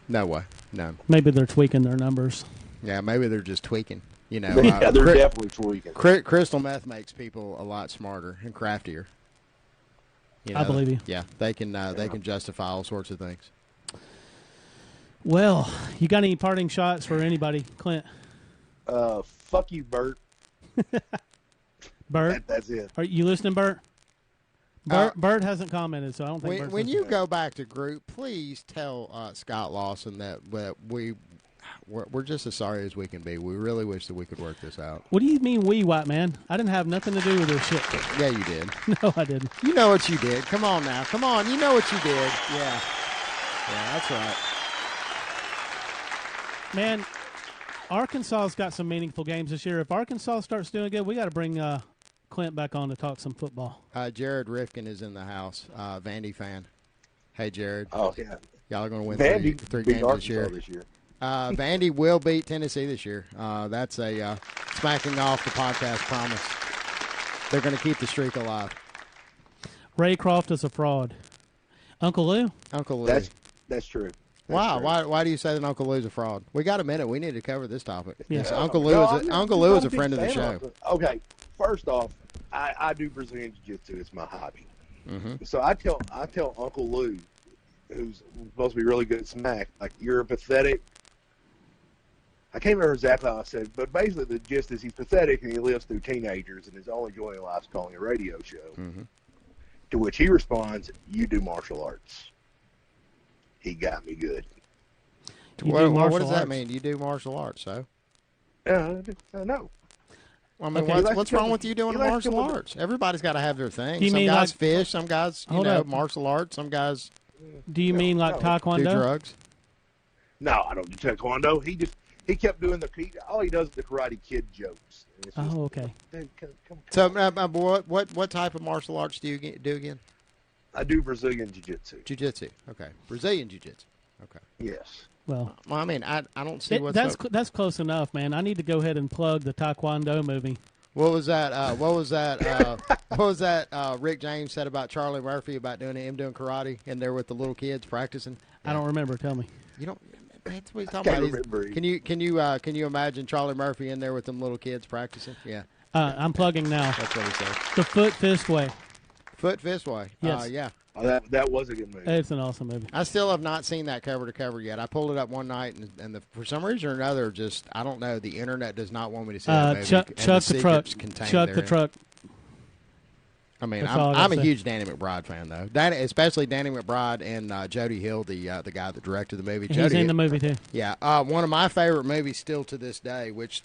No way. No. Maybe they're tweaking their numbers. Yeah, maybe they're just tweaking. You know, yeah, they're definitely tweaking. Crystal meth makes people a lot smarter and craftier. You know, I believe you. Yeah, they can justify all sorts of things. Well, you got any parting shots for anybody, Clint? Fuck you, Bert. Bert, that's it. Are you listening, Bert? Bert hasn't commented, so I don't think. When you go back to group, please tell Scott Lawson that we're just as sorry as we can be. We really wish that we could work this out. What do you mean, we, white man? I didn't have nothing to do with this shit. Yeah, you did. No, I didn't. You know what you did. Come on now. Come on. You know what you did. Yeah. Yeah, that's right. Man, Arkansas's got some meaningful games this year. If Arkansas starts doing good, we got to bring Clint back on to talk some football. Jared Rifkin is in the house. Vandy fan. Hey, Jared. Oh, yeah. Y'all are going to win Vandy three beat games Arkansas this year. Vandy will beat Tennessee this year. That's a smacking off the podcast promise. They're going to keep the streak alive. Ray Croft is a fraud. Uncle Lou? Uncle Lou. That's true. Wow. Why do you say that Uncle Lou's a fraud? We got a minute. We need to cover this topic. Yes. Uncle Lou is a friend of the show. Okay. First off, I do Brazilian Jiu-Jitsu. It's my hobby. Mm-hmm. So I tell Uncle Lou, who's supposed to be really good at smack, like, you're a pathetic. I can't remember exactly how I said it, but basically the gist is he's pathetic and he lives through teenagers and his only joy in life is calling a radio show. Mm-hmm. To which he responds, "You do martial arts." He got me good. What does that mean? You do martial arts, so? No. I mean, Okay. what's wrong with you doing martial arts? Everybody's got to have their thing. You Some mean guys like- fish, some guys, martial arts, some guys Do you mean like Taekwondo? do drugs. No, I don't do taekwondo. He kept doing all he does is the Karate Kid jokes. And it's just, Okay. dude, come. So, what type of martial arts do you do again? I do Brazilian Jiu-Jitsu. Jiu-jitsu. Okay. Brazilian Jiu-Jitsu. Okay. Yes. Well, I mean, I don't see what's that's close enough, man. I need to go ahead and plug the Taekwondo movie. What was that? What was that? Rick James said about Charlie Murphy about him doing karate in there with the little kids practicing. I don't remember. Tell me. You don't. That's what he's talking about. Remember. Can you imagine Charlie Murphy in there with them little kids practicing? Yeah. I'm plugging now. That's what he said. The Foot Fist Way. Foot Fist Way. Yes. Yeah. Oh, that was a good movie. It's an awesome movie. I still have not seen that cover to cover yet. I pulled it up one night, and for some reason or another, just I don't know. The internet does not want me to see that movie. Chuck the truck. Chuck the truck. I mean, That's all I I'm gotta a say. huge Danny McBride fan, though. Especially Danny McBride and Jody Hill, the guy that directed the movie. He's in the movie too. Yeah, one of my favorite movies still to this day, which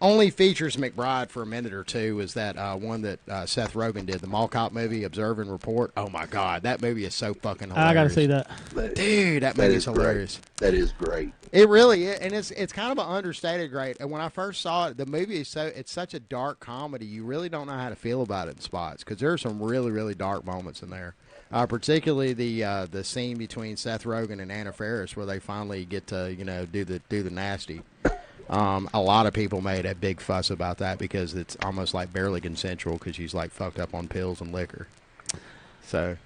only features McBride for a minute or two is that one that Seth Rogen did, the Mall Cop movie, Observe and Report. Oh, my God. That movie is so fucking hilarious. I got to see that. Dude, that movie is hilarious. That is great. It really is, and it's kind of an understated great. And when I first saw it, the movie is it's such a dark comedy. You really don't know how to feel about it in spots because there are some really, really dark moments in there. Particularly the scene between Seth Rogen and Anna Faris where they finally get to do the nasty. A lot of people made a big fuss about that because it's almost like barely consensual because she's like fucked up on pills and liquor. So.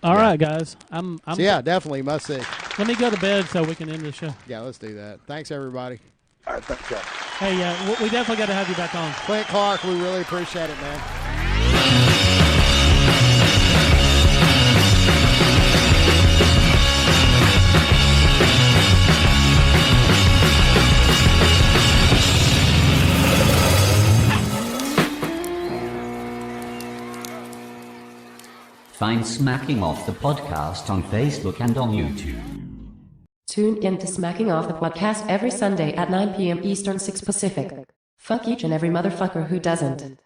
All right, guys. I'm so yeah, definitely must see. Let me go to bed so we can end the show. Yeah, let's do that. Thanks, everybody. All right, thanks, guys. Hey, we definitely got to have you back on. Clint Clark, we really appreciate it, man. Find Smacking Off the podcast on Facebook and on YouTube. Tune in to Smacking Off the podcast every Sunday at 9 p.m. Eastern, 6 Pacific. Fuck each and every motherfucker who doesn't.